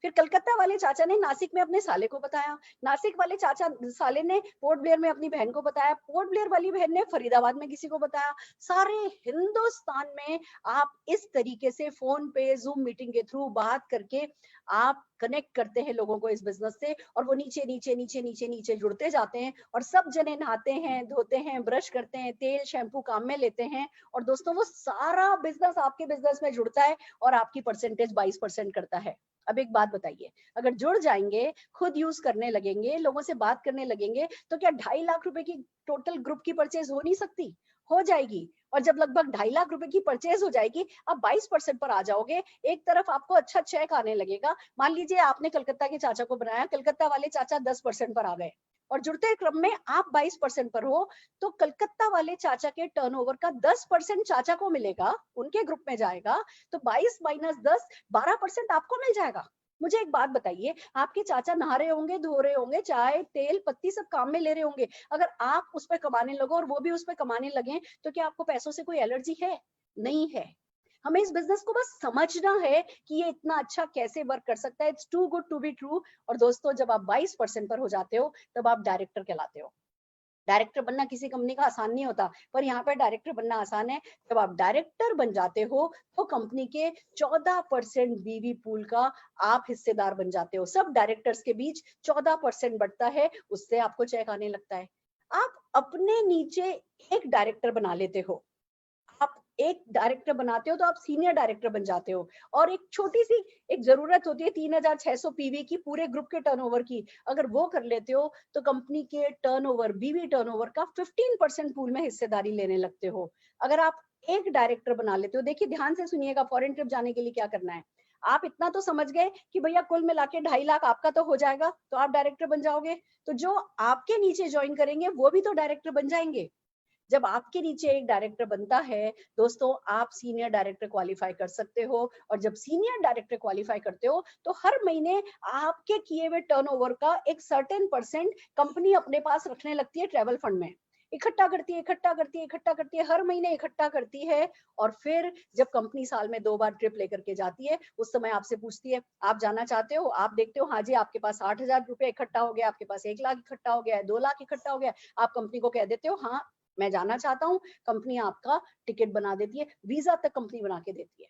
S2: फिर कलकत्ता वाले चाचा ने नासिक में अपने साले को बताया, नासिक वाले चाचा साले ने पोर्ट ब्लेयर में अपनी बहन को बताया, पोर्ट ब्लेयर वाली बहन ने फरीदाबाद में किसी को बताया। सारे हिंदुस्तान में आप इस तरीके से फोन पे जूम मीटिंग के थ्रू बात करके आप कनेक्ट करते हैं लोगों को इस बिजनेस से, और वो नीचे नीचे नीचे नीचे नीचे जुड़ते जाते हैं और सब जने नहाते हैं, धोते हैं, ब्रश करते हैं, तेल शैम्पू काम में लेते हैं और दोस्तों वो सारा बिजनेस आपके बिजनेस में जुड़ता है और आपकी परसेंटेज 22% करता है। अब एक बात बताइए, अगर जुड़ जाएंगे, खुद यूज करने लगेंगे, लोगों से बात करने लगेंगे, तो क्या 2.5 लाख रुपए की टोटल ग्रुप की परचेज हो नहीं सकती? हो जाएगी। और जब लगभग 2.5 लाख रुपए की परचेज हो जाएगी, आप 22% पर आ जाओगे। एक तरफ आपको अच्छा चेक आने लगेगा। मान लीजिए आपने कलकत्ता के चाचा को बनाया, कलकत्ता वाले चाचा 10% पर आ गए और जुड़ते क्रम में आप 22% पर हो, तो कलकत्ता वाले चाचा के टर्नओवर का 10% चाचा को मिलेगा, उनके ग्रुप में जाएगा, तो 22 माइनस 10, 12% आपको मिल जाएगा। मुझे एक बात बताइए, आपके चाचा नहा रहे होंगे, धो रहे होंगे, चाय तेल पत्ती सब काम में ले रहे होंगे, अगर आप उस पर कमाने लगो और वो भी उस पर कमाने लगे, तो क्या आपको पैसों से कोई एलर्जी है? नहीं है। हमें इस बिजनेस को बस समझना है कि ये इतना अच्छा कैसे वर्क कर सकता है। It's too good to be true. और दोस्तों, जब आप 22% पर हो जाते हो, तब आप डायरेक्टर कहलाते हो। डायरेक्टर बनना किसी कंपनी का आसान नहीं होता, पर यहाँ पर डायरेक्टर बनना आसान है। जब आप डायरेक्टर बन जाते हो, तो कंपनी के 14% बीवी पूल का आप हिस्सेदार बन जाते हो। सब डायरेक्टर्स के बीच 14% बढ़ता है, उससे आपको चेक आने लगता है। आप अपने नीचे एक डायरेक्टर बना लेते हो। आप एक डायरेक्टर बनाते हो तो आप सीनियर डायरेक्टर बन जाते हो। और एक छोटी सी एक जरूरत होती है 3600 पीवी की, पूरे ग्रुप के टर्नओवर की। अगर वो कर लेते हो तो कंपनी के टर्नओवर, बीवी टर्नओवर का 15% पूल में हिस्सेदारी लेने लगते हो। अगर आप एक डायरेक्टर बना लेते हो, देखिए ध्यान से सुनिएगा, फॉरेन ट्रिप जाने के लिए क्या करना है। आप इतना तो समझ गए कि भैया कुल मिला के 2.5 लाख आपका तो हो जाएगा, तो आप डायरेक्टर बन जाओगे। तो जो आपके नीचे ज्वाइन करेंगे वो भी तो डायरेक्टर बन जाएंगे। जब आपके नीचे एक डायरेक्टर बनता है दोस्तों, आप सीनियर डायरेक्टर क्वालिफाई कर सकते हो। और जब सीनियर डायरेक्टर क्वालिफाई करते हो, तो हर महीने आपके किए हुए टर्नओवर का एक सर्टेन परसेंट कंपनी अपने पास रखने लगती है ट्रैवल फंड में। इकट्ठा करती है, इकट्ठा करती है, इकट्ठा करती है, हर महीने इकट्ठा करती है। और फिर जब कंपनी साल में 2 बार ट्रिप लेकर के जाती है, उस समय आपसे पूछती है, आप जाना चाहते हो? आप देखते हो, हाँ जी, आपके पास 60,000 रुपए इकट्ठा हो गया, आपके पास 1 लाख इकट्ठा हो गया है, 2 लाख इकट्ठा हो गया। आप कंपनी को कह देते हो, हाँ मैं जाना चाहता हूँ। कंपनी आपका टिकट बना देती है, वीजा तक कंपनी बना के देती है।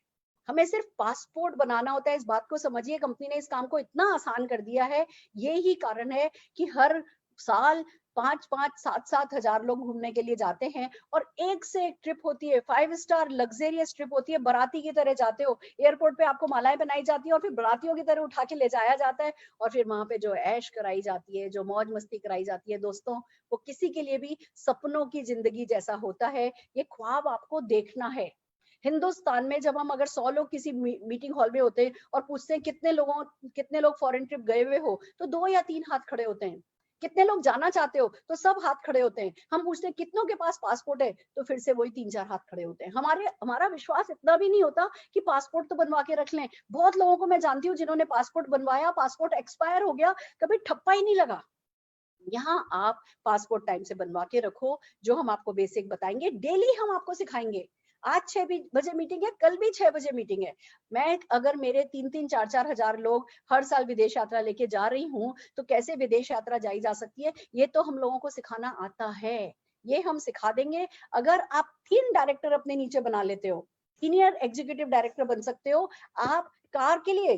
S2: हमें सिर्फ पासपोर्ट बनाना होता है। इस बात को समझिए, कंपनी ने इस काम को इतना आसान कर दिया है। ये ही कारण है कि हर साल 5-5, 7-7 हजार लोग घूमने के लिए जाते हैं और एक से एक ट्रिप होती है, 5 स्टार लग्जरियस ट्रिप होती है। बाराती की तरह जाते हो, एयरपोर्ट पे आपको मालाएं बनाई जाती है और फिर बारातियों की तरह उठा के ले जाया जाता है। और फिर वहां पे जो ऐश कराई जाती है, जो मौज मस्ती कराई जाती है दोस्तों, वो किसी के लिए भी सपनों की जिंदगी जैसा होता है। ये ख्वाब आपको देखना है। हिंदुस्तान में जब हम अगर 100 लोग किसी मीटिंग हॉल में होते हैं और पूछते हैं कितने लोग फॉरेन ट्रिप गए हुए हो, तो 2 या 3 हाथ खड़े होते हैं। कितने लोग जाना चाहते हो, तो सब हाथ खड़े होते हैं। हम पूछते हैं कितनों के पास पासपोर्ट है, तो फिर से वही 3-4 हाथ खड़े होते हैं। हमारा विश्वास इतना भी नहीं होता कि पासपोर्ट तो बनवा के रख लें। बहुत लोगों को मैं जानती हूँ जिन्होंने पासपोर्ट बनवाया, पासपोर्ट एक्सपायर हो गया, कभी ठप्पा ही नहीं लगा। यहाँ आप पासपोर्ट टाइम से बनवा के रखो। जो हम आपको बेसिक बताएंगे, डेली हम आपको सिखाएंगे। आज 6 बजे मीटिंग है, कल भी 6 बजे मीटिंग है। मैं अगर मेरे 3-3, 4-4 हजार लोग हर साल विदेश यात्रा लेके जा रही हूँ, तो कैसे विदेश यात्रा जाई जा सकती है, ये तो हम लोगों को सिखाना आता है। ये हम सिखा देंगे। अगर आप 3 डायरेक्टर अपने नीचे बना लेते हो, सीनियर एग्जीक्यूटिव डायरेक्टर बन सकते हो। आप कार के लिए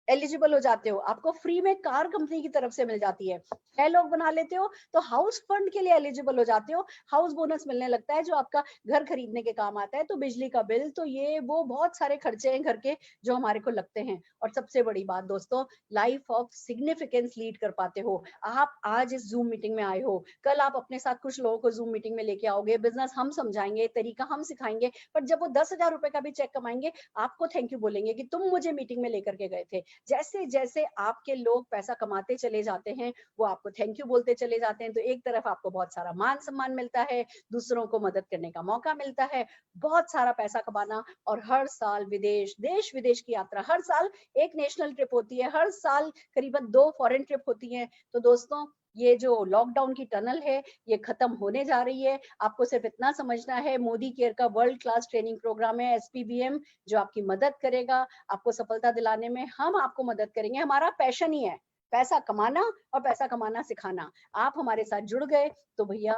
S2: एलिजिबल हो जाते हो, आपको फ्री में कार कंपनी की तरफ से मिल जाती है। 6 लोग बना लेते हो तो हाउस फंड के लिए एलिजिबल हो जाते हो, हाउस बोनस मिलने लगता है जो आपका घर खरीदने के काम आता है। तो बिजली का बिल, तो ये वो बहुत सारे खर्चे हैं घर के जो हमारे को लगते हैं। और सबसे बड़ी बात दोस्तों, लाइफ ऑफ सिग्निफिकेंस लीड कर पाते हो। आप आज इस जूम मीटिंग में आए हो, कल आप अपने साथ कुछ लोगों को जूम मीटिंग में लेके आओगे, बिजनेस हम समझाएंगे, तरीका हम सिखाएंगे, पर जब वो 10,000 रुपए का भी चेक कमाएंगे, आपको थैंक यू बोलेंगे कि तुम मुझे मीटिंग में लेकर के गए थे। जैसे जैसे आपके लोग पैसा कमाते चले जाते हैं, वो आपको थैंक यू बोलते चले जाते हैं। तो एक तरफ आपको बहुत सारा मान सम्मान मिलता है, दूसरों को मदद करने का मौका मिलता है, बहुत सारा पैसा कमाना, और हर साल विदेश, देश विदेश की यात्रा, हर साल एक नेशनल ट्रिप होती है, हर साल करीबन 2 फॉरेन ट्रिप होती है। तो दोस्तों, ये जो लॉकडाउन की टनल है, ये खत्म होने जा रही है। आपको सिर्फ इतना समझना है, मोदी केयर का वर्ल्ड क्लास ट्रेनिंग प्रोग्राम है SPBM, जो आपकी मदद करेगा, आपको सफलता दिलाने में हम आपको मदद करेंगे। हमारा पैशन ही है पैसा कमाना और पैसा कमाना सिखाना। आप हमारे साथ जुड़ गए तो भैया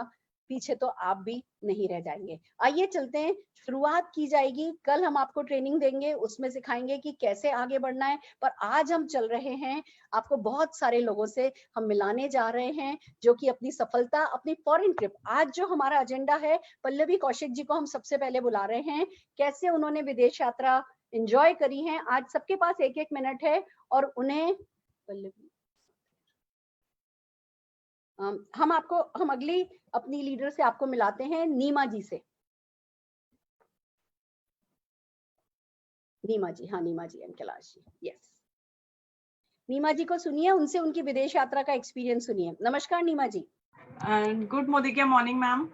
S2: पीछे तो आप भी नहीं रह जाएंगे। आइए चलते हैं, शुरुआत की जाएगी। कल हम आपको ट्रेनिंग देंगे, उसमें सिखाएंगे कि कैसे आगे बढ़ना है। पर आज हम चल रहे हैं, आपको बहुत सारे लोगों से हम मिलाने जा रहे हैं जो कि अपनी सफलता, अपनी फॉरेन ट्रिप, आज जो हमारा एजेंडा है, पल्लवी कौशिक जी को हम सबसे पहले बुला रहे हैं। कैसे उन्होंने विदेश यात्रा एंजॉय करी है। आज सबके पास 1-1 मिनट है और उन्हें हम अगली अपनी लीडर से आपको मिलाते हैं, नीमा जी से। नीमा जी, हाँ नीमा जी एंड कैलाश जी, यस। नीमा जी को सुनिए, उनसे उनकी विदेश यात्रा का एक्सपीरियंस सुनिए। नमस्कार Neema ji.
S3: Good Modicare morning ma'am.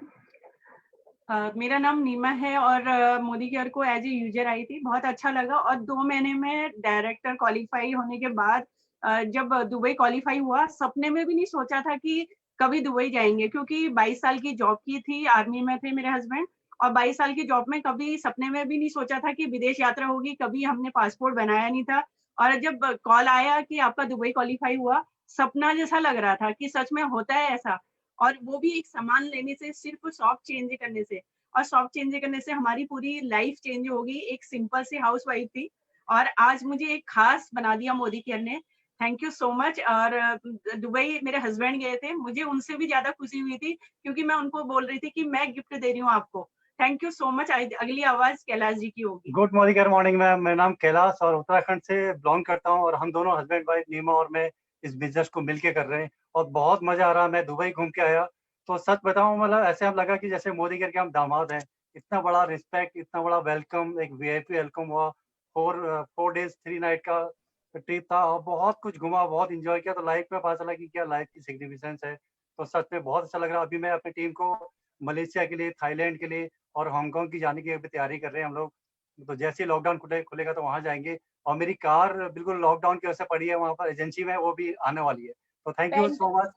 S3: मेरा नाम नीमा है और मोदी केयर को एज ए यूजर आई थी, बहुत अच्छा लगा। और 2 महीने में डायरेक्टर क्वालिफाई होने के बाद जब दुबई क्वालिफाई हुआ, सपने में भी नहीं सोचा था कि कभी दुबई जाएंगे, क्योंकि 22 साल की जॉब की थी, आर्मी में थे मेरे हस्बैंड, और 22 साल की जॉब में कभी सपने में भी नहीं सोचा था कि विदेश यात्रा होगी, कभी हमने पासपोर्ट बनाया नहीं था। और जब कॉल आया कि आपका दुबई क्वालिफाई हुआ, सपना जैसा लग रहा था कि सच में होता है ऐसा। और वो भी एक सामान लेने से, सिर्फ शॉप चेंज करने से, और शॉप चेंज करने से हमारी पूरी लाइफ चेंज होगी। एक सिंपल सी हाउस वाइफ थी और आज मुझे एक खास बना दिया मोदी केयर ने। Thank you so much. और दुबई मेरे हस्बैंड गए थे, मुझे उनसे भी ज्यादा खुशी हुई थी, क्योंकि मैं उनको बोल रही थी कि मैं गिफ्ट दे रही हूँ आपको। Thank you so much. अगली आवाज कैलाश जी की होगी।
S4: Good Modicare morning ma'am, मेरा नाम कैलाश और उत्तराखंड से बिलोंग करता हूँ, और हम दोनों हस्बैंड वाइफ नीमा और मैं इस बिजनेस को मिलके कर रहे हैं और बहुत मजा आ रहा है। मैं दुबई घूम के आया तो सच बताऊं, मतलब ऐसे हम लगा कि जैसे मोदी केयर के हम दामाद हैं। इतना बड़ा रिस्पेक्ट, इतना बड़ा वेलकम, एक VIP वेलकम हुआ। 4 डेज 3 नाइट का ट्रिप था और बहुत कुछ घुमा, बहुत इंजॉय किया। तो लाइफ में पता चला कि क्या लाइफ की सिग्निफिकेंस है। तो सच में बहुत अच्छा लग रहा है। अभी मैं अपनी टीम को मलेशिया के लिए, थाईलैंड के लिए और हांगकांग की जाने की अभी तैयारी कर रहे हैं हम लोग। तो जैसे ही लॉकडाउन खुलेगा तो वहाँ जाएंगे। और मेरी कार बिल्कुल लॉकडाउन की वजह से पड़ी है वहाँ पर एजेंसी में, वो भी आने वाली है। तो thank you so much.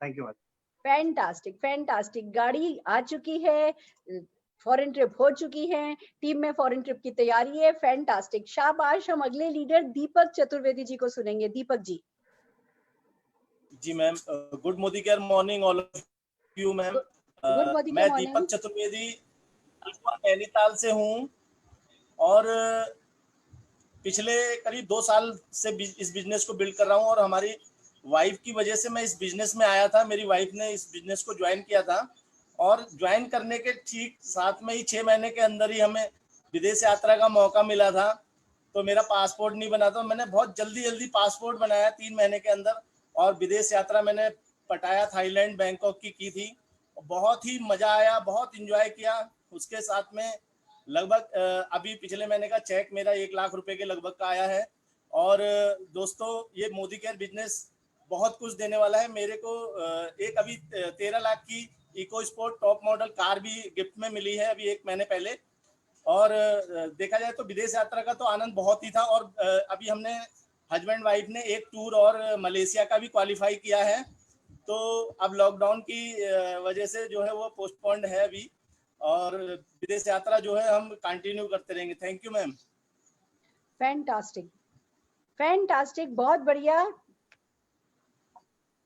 S4: Thank you.
S2: Fantastic, fantastic. गाड़ी आ चुकी है, फॉरेन ट्रिप हो चुकी है, टीम में फॉरेन ट्रिप की तैयारी है। फैंटास्टिक, शाबाश। हम अगले लीडर दीपक चतुर्वेदी जी को सुनेंगे। दीपक जी।
S5: जी ma'am, good Modicare morning all of you ma'am.
S2: Good Modicare
S5: मैं
S2: मॉर्निंग।
S5: दीपक चतुर्वेदी नैनीताल से हूँ और पिछले करीब 2 साल से इस बिजनेस को बिल्ड कर रहा हूँ। और हमारी वाइफ की वजह से मैं इस बिजनेस में आया था। मेरी वाइफ ने इस बिजनेस को ज्वाइन किया था और ज्वाइन करने के ठीक साथ में ही 6 महीने के अंदर ही हमें विदेश यात्रा का मौका मिला था। तो मेरा पासपोर्ट नहीं बना था, मैंने बहुत जल्दी पासपोर्ट बनाया 3 महीने के अंदर, और विदेश यात्रा मैंने पटाया थाईलैंड बैंकॉक की थी। बहुत ही मजा आया, बहुत इंजॉय किया। उसके साथ में लगभग अभी पिछले महीने का चेक मेरा 1 लाख रुपए के लगभग का आया है। और दोस्तों, ये मोदी केयर बिजनेस बहुत कुछ देने वाला है मेरे को। एक अभी 13 लाख की EcoSport top model car भी गिफ्ट में मिली है अभी 1 महीने पहले। और देखा जाए तो विदेश यात्रा का तो आनंद बहुत ही था। और अभी हमने हस्बैंड वाइफ ने एक टूर और मलेशिया का भी क्वालिफाई किया है। तो अब लॉकडाउन की वजह से जो है वो पोस्टपोन्ड है अभी, और विदेश यात्रा जो है हम कंटिन्यू करते रहेंगे। Thank you ma'am.
S2: Fantastic, fantastic, बहुत बढ़िया।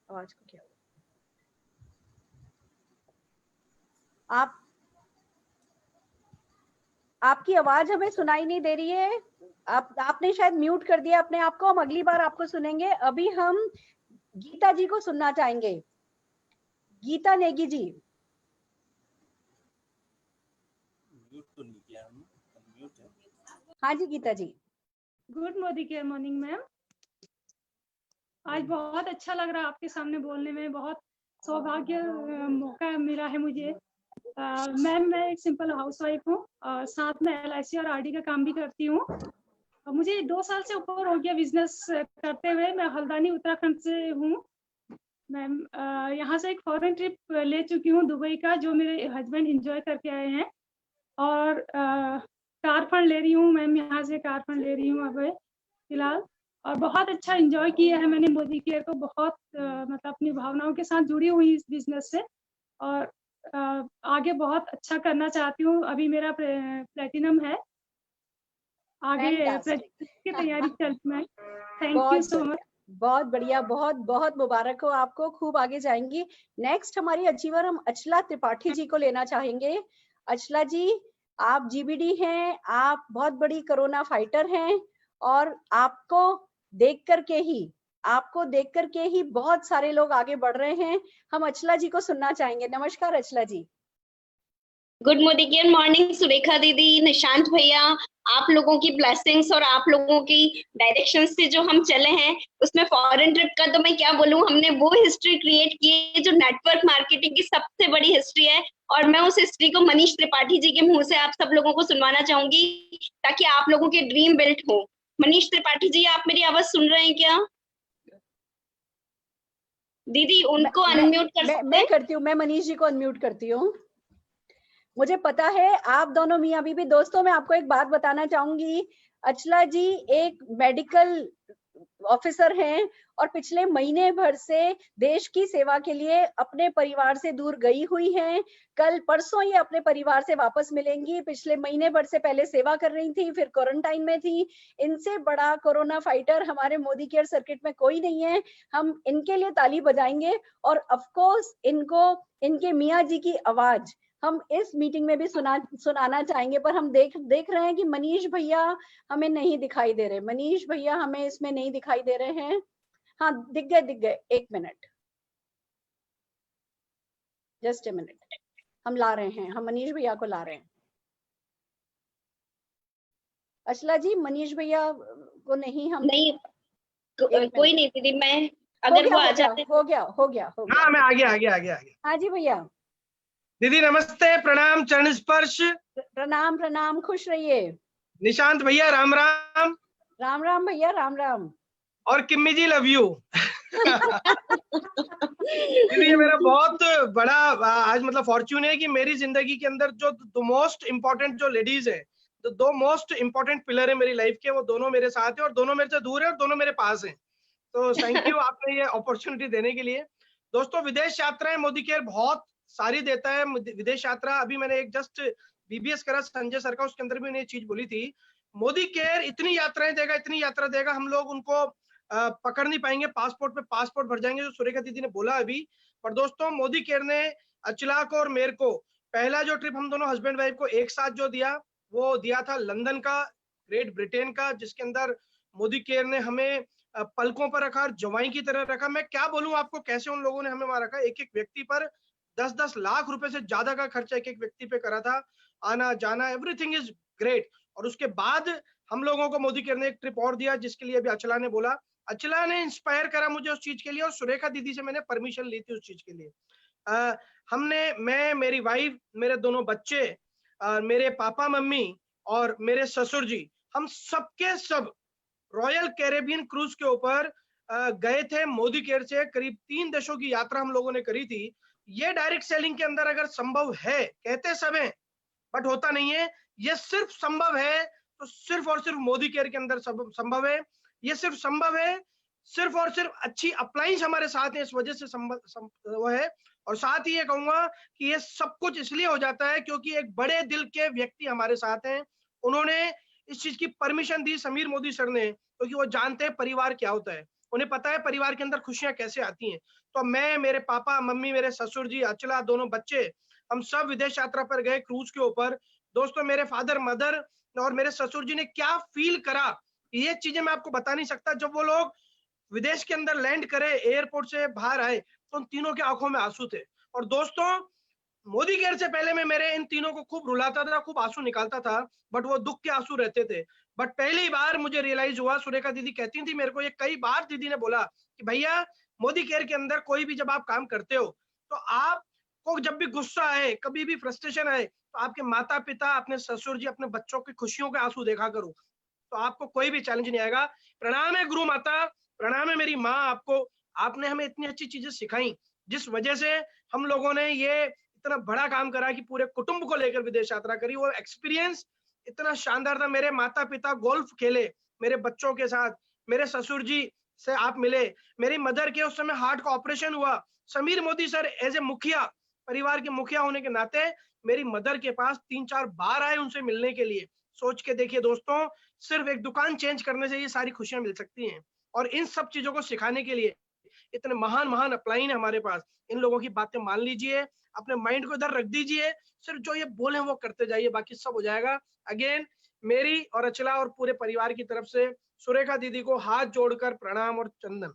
S2: आवाज को क्या आप आपकी आवाज हमें सुनाई नहीं दे रही है। आपने शायद म्यूट कर दिया अपने आप को। हम अगली बार आपको सुनेंगे। अभी हम गीता जी को सुनना चाहेंगे। गीता नेगी जी।
S5: म्यूट तो नहीं किया हमने, म्यूट है।
S2: हाँ जी Geeta ji.
S6: Good Modicare morning ma'am. आज बहुत अच्छा लग रहा है आपके सामने बोलने में। बहुत सौभाग्य मौका मिला है मुझे। मैम मैं एक सिंपल हाउसवाइफ हूँ और साथ में LIC और RD का काम भी करती हूँ। मुझे 2 साल से ऊपर हो गया बिजनेस करते हुए। मैं हल्द्वानी उत्तराखंड से हूँ मैम। यहाँ से एक फॉरेन ट्रिप ले चुकी हूँ दुबई का, जो मेरे हस्बैंड एंजॉय करके आए हैं। और कार फंड ले रही हूँ मैम, यहाँ से कार फंड ले रही हूँ अब फिलहाल। और बहुत अच्छा एंजॉय किया है मैंने मोदी केयर को। बहुत मतलब अपनी भावनाओं के साथ जुड़ी हुई इस बिजनेस से, और आगे बहुत अच्छा करना चाहती हूँ। अभी मेरा प्लेटिनम है, आगे की तैयारी चल रही है। Thank you so much.
S2: बहुत बढ़िया, बहुत बहुत मुबारक हो आपको, खूब आगे जाएंगी। नेक्स्ट हमारी अचीवर हम अचला त्रिपाठी जी को लेना चाहेंगे। अचला जी, आप GBD हैं, आप बहुत बड़ी कोरोना फाइटर हैं, और आपको देख करके ही बहुत सारे लोग आगे बढ़ रहे हैं। हम अचला जी को सुनना चाहेंगे। नमस्कार Achala ji.
S7: Good Modicare morning Surekha दीदी, निशांत भैया, आप लोगों की ब्लेसिंग्स और आप लोगों की डायरेक्शन से जो हम चले हैं, उसमें फॉरेन ट्रिप का तो मैं क्या बोलूं, हमने वो हिस्ट्री क्रिएट की है जो नेटवर्क मार्केटिंग की सबसे बड़ी हिस्ट्री है। और मैं उस हिस्ट्री को मनीष त्रिपाठी जी के मुंह से आप सब लोगों को सुनवाना चाहूंगी, ताकि आप लोगों के ड्रीम बिल्ट हो। मनीष त्रिपाठी जी, आप मेरी आवाज सुन रहे हैं क्या? दीदी उनको अनम्यूट कर सकते हैं?
S2: मैं करती हूँ, मैं मनीष जी को अनम्यूट करती हूँ। मुझे पता है आप दोनों मियां बीवी दोस्तों, मैं आपको एक बात बताना चाहूंगी। अचला जी एक मेडिकल ऑफिसर हैं और पिछले महीने भर से देश की सेवा के लिए अपने परिवार से दूर गई हुई हैं। कल परसों ये अपने परिवार से वापस मिलेंगी। पिछले महीने भर से पहले सेवा कर रही थी, फिर क्वारंटाइन में थी। इनसे बड़ा कोरोना फाइटर हमारे मोदी केयर सर्किट में कोई नहीं है। हम इनके लिए ताली बजाएंगे, और ऑफ कोर्स इनको इनके मियां जी की आवाज हम इस मीटिंग में भी सुनाना चाहेंगे। पर हम देख रहे हैं कि मनीष भैया हमें नहीं दिखाई दे रहे। मनीष भैया हमें इसमें नहीं दिखाई दे रहे हैं। हाँ दिख गए। 1 मिनट, जस्ट 1 मिनट, हम ला रहे हैं, हम मनीष भैया को ला रहे हैं। अचला जी मनीष भैया को नहीं, हम
S7: नहीं कोई नहीं दीदी, मैं अगर वो आ जाते।
S2: हो गया।
S8: हाँ मैं आ गया।
S2: हाँ जी भैया।
S8: दीदी नमस्ते, प्रणाम, चरण स्पर्श।
S2: प्रणाम, खुश रहिए।
S8: निशांत भैया राम राम।
S2: राम भैया, राम।
S8: और किम्मी जी लव यू। ये मेरा बहुत बड़ा आज मतलब फॉर्च्यून है कि मेरी जिंदगी के अंदर जो दो मोस्ट इम्पोर्टेंट जो लेडीज है, तो 2 मोस्ट इम्पोर्टेंट पिलर है मेरी लाइफ के, वो दोनों मेरे साथ है और दोनों मेरे से दूर है और दोनों मेरे पास हैं। तो थैंक यू आपने ये अपॉर्चुनिटी देने के लिए। दोस्तों विदेश यात्राएं मोदी केयर बहुत सारी देता है। विदेश यात्रा अभी मैंने एक जस्ट BBS करा संजय सर का, उसके अंदर भी मैंने ये चीज बोली थी, मोदी केयर इतनी यात्राएं देगा, इतनी यात्रा देगा, हम लोग उनको पकड़ नहीं पाएंगे। पासपोर्ट पे पासपोर्ट भर जाएंगे, जो सुरेखा दीदी ने बोला अभी। पर दोस्तों मोदी केयर ने अचला को और मेरे को पहला जो ट्रिप हम दोनों हस्बैंड वाइफ को एक साथ जो दिया, वो दिया था लंदन का, ग्रेट ब्रिटेन का, जिसके अंदर मोदी केयर ने हमें पलकों पर रखा, जवाई की तरह रखा। मैं क्या बोलूं आपको, कैसे उन लोगों ने हमें वहां रखा। एक व्यक्ति पर 10-10 लाख रुपए से ज्यादा का खर्चा एक व्यक्ति पे करा था, आना जाना एवरीथिंग इज ग्रेट। और उसके बाद हम लोगों को मोदी केयर ने एक ट्रिप और दिया, जिसके लिए अभी अचला ने बोला। अचला ने इंस्पायर करा मुझे उस चीज के लिए, और सुरेखा दीदी से मैंने परमिशन ली थी उस चीज के लिए। मैं, मेरी वाइफ, मेरे दोनों बच्चे, मेरे पापा मम्मी और मेरे ससुर जी, हम सबके सब रॉयल कैरेबियन क्रूज के ऊपर गए थे मोदी केयर से। करीब 3 देशों की यात्रा हम लोगों ने करी थी। ये डायरेक्ट सेलिंग के अंदर अगर संभव है, कहते सब है बट होता नहीं है, ये सिर्फ संभव है तो सिर्फ और सिर्फ मोदी केयर के अंदर संभव है। ये सिर्फ संभव है, सिर्फ और सिर्फ अच्छी अप्लायंस हमारे साथ है, इस वजह से संभव है। और साथ ही ये कहूंगा कि ये सब कुछ इसलिए हो जाता है क्योंकि एक बड़े दिल के व्यक्ति हमारे साथ हैं। उन्होंने इस चीज की परमिशन दी, समीर मोदी सर ने, क्योंकि वो जानते हैं परिवार क्या होता है, उन्हें पता है परिवार के अंदर खुशियां कैसे आती हैं। तो मैं, मेरे पापा मम्मी, मेरे ससुर जी, अचला, दोनों बच्चे, हम सब विदेश यात्रा पर गए क्रूज के ऊपर। दोस्तों मेरे फादर मदर और मेरे ससुर जी ने क्या फील करा, ये चीजें मैं आपको बता नहीं सकता। जब वो लोग विदेश के अंदर लैंड करे, एयरपोर्ट से बाहर आए, तो उन तीनों के आंखों में आंसू थे। और दोस्तों मोदी केयर से पहले मैं मेरे इन तीनों को खूब रुलाता था, खूब आंसू निकालता था, बट वो दुख के आंसू रहते थे। बट पहली बार मुझे रियलाइज हुआ, सुरेखा दीदी कहती थी मेरे को, ये कई बार दीदी ने बोला कि भैया मोदी केयर के अंदर कोई भी जब आप काम करते हो तो आपको जब भी गुस्सा आए, कभी भी फ्रस्ट्रेशन आए, तो आपके माता पिता, अपने ससुर जी, अपने बच्चों की खुशियों के आंसू देखा करो, तो आपको कोई भी चैलेंज नहीं आएगा। प्रणाम है गुरु माता, प्रणाम है मेरी माँ आपको, आपने हमें इतनी अच्छी चीजें सिखाई जिस वजह से हम लोगों ने ये इतना बड़ा काम करा कि पूरे कुटुंब को लेकर विदेश यात्रा करी। वो एक्सपीरियंस इतना शानदार था। मेरे माता पिता गोल्फ खेले मेरे बच्चों के साथ, मेरे ससुर जी से आप मिले, मेरी मदर के उस समय हार्ट का ऑपरेशन हुआ, Sameer Modi sir as a मुखिया, परिवार के मुखिया होने के नाते मेरी मदर के पास 3-4 बार आए उनसे मिलने के लिए। सोच के देखिए दोस्तों, सिर्फ एक दुकान चेंज करने से ये सारी खुशियां मिल सकती हैं। और इन सब चीजों को सिखाने के लिए इतने महान महान अपलाइन है हमारे पास। इन लोगों की बातें मान लीजिए, अपने माइंड को इधर रख दीजिए, सिर्फ जो ये बोले वो करते जाइए, बाकी सब हो जाएगा। अगेन मेरी और अचला और पूरे परिवार की तरफ से सुरेखा दीदी को हाथ जोड़कर प्रणाम और चंदन।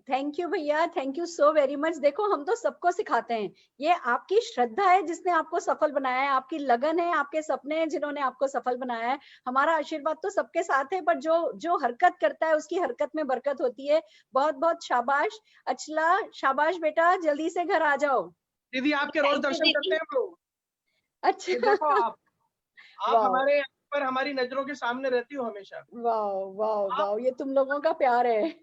S2: थैंक यू भैया, thank you so very much. देखो हम तो सबको सिखाते हैं, ये आपकी श्रद्धा है जिसने आपको सफल बनाया है, आपकी लगन है, आपके सपने हैं जिन्होंने आपको सफल बनाया है। हमारा आशीर्वाद तो सबके साथ है, पर जो हरकत करता है उसकी हरकत में बरकत होती है। बहुत बहुत शाबाश अचला, शाबाश बेटा, जल्दी से घर आ जाओ।
S8: दीदी आपके रोज दर्शन करते हैं हम लोग।
S2: अच्छा
S8: देखो आप हमारे पर, हमारी नजरों के सामने रहती हो हमेशा।
S2: वाह वाह वाह, ये तुम लोगों का प्यार है।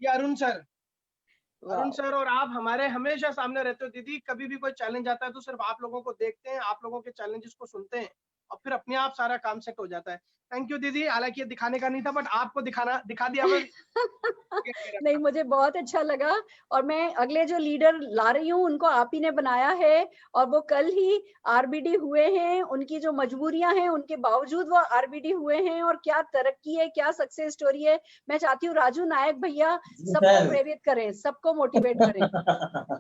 S8: ये अरुण सर और आप हमारे हमेशा सामने रहते हो दीदी। कभी भी कोई चैलेंज आता है तो सिर्फ आप लोगों को देखते हैं, आप लोगों के चैलेंजेस को सुनते हैं और फिर अपने आप सारा काम सेट हो जाता है। थैंक यू दीदी, हालांकि ये दिखाने का नहीं था बट आपको दिखा दिया
S2: नहीं, मुझे बहुत अच्छा लगा। और मैं अगले जो लीडर ला रही हूँ उनको आप ही ने बनाया है, और वो कल ही आरबीडी हुए हैं। उनकी जो मजबूरियां हैं उनके बावजूद वो आरबीडी हुए हैं, और क्या तरक्की है, क्या सक्सेस स्टोरी है। मैं चाहती हूँ राजू नायक भैया सबको प्रेरित करें, सबको मोटिवेट करें।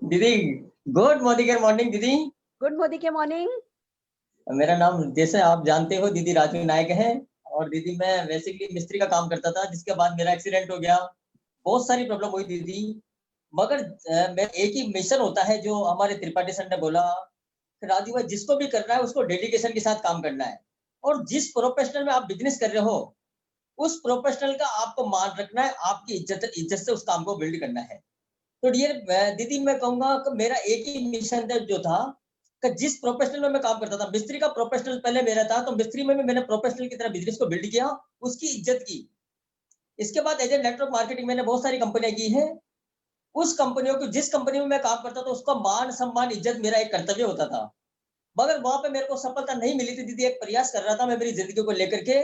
S9: दीदी गुड मोदी केयर मॉर्निंग। दीदी
S2: गुड मोदी के मॉर्निंग।
S9: मेरा नाम जैसे आप जानते हो दीदी राजू नायक है, और दीदी मैं बेसिकली मिस्त्री का काम करता था, जिसके बाद मेरा एक्सीडेंट हो गया, बहुत सारी प्रॉब्लम हुई दीदी। मगर मैं एक ही मिशन होता है जो हमारे त्रिपाठी सर ने बोला, राजू भाई जिसको भी करना है उसको डेडिकेशन के साथ काम करना है, और जिस प्रोफेशनल में आप बिजनेस कर रहे हो उस प्रोफेशनल का आपको मान रखना है, आपकी इज्जत से उस काम को बिल्ड करना है। तो डियर दीदी मैं कहूंगा कि मेरा एक ही मिशन जो था कि जिस प्रोफेशनल में मैं काम करता था, मिस्त्री का प्रोफेशनल पहले मेरा था, तो मिस्त्री में भी मैंने प्रोफेशनल की तरह बिजनेस को बिल्ड किया, उसकी इज्जत की। इसके बाद एज ए नेटवर्क मार्केटिंग मैंने बहुत सारी कंपनियां की है। उस कंपनियों को, जिस कंपनी में मैं काम करता था उसका मान सम्मान इज्जत मेरा एक कर्तव्य होता था। मगर वहां पे मेरे को सफलता नहीं मिली थी दीदी। एक प्रयास कर रहा था मैं मेरी जिंदगी को लेकर के,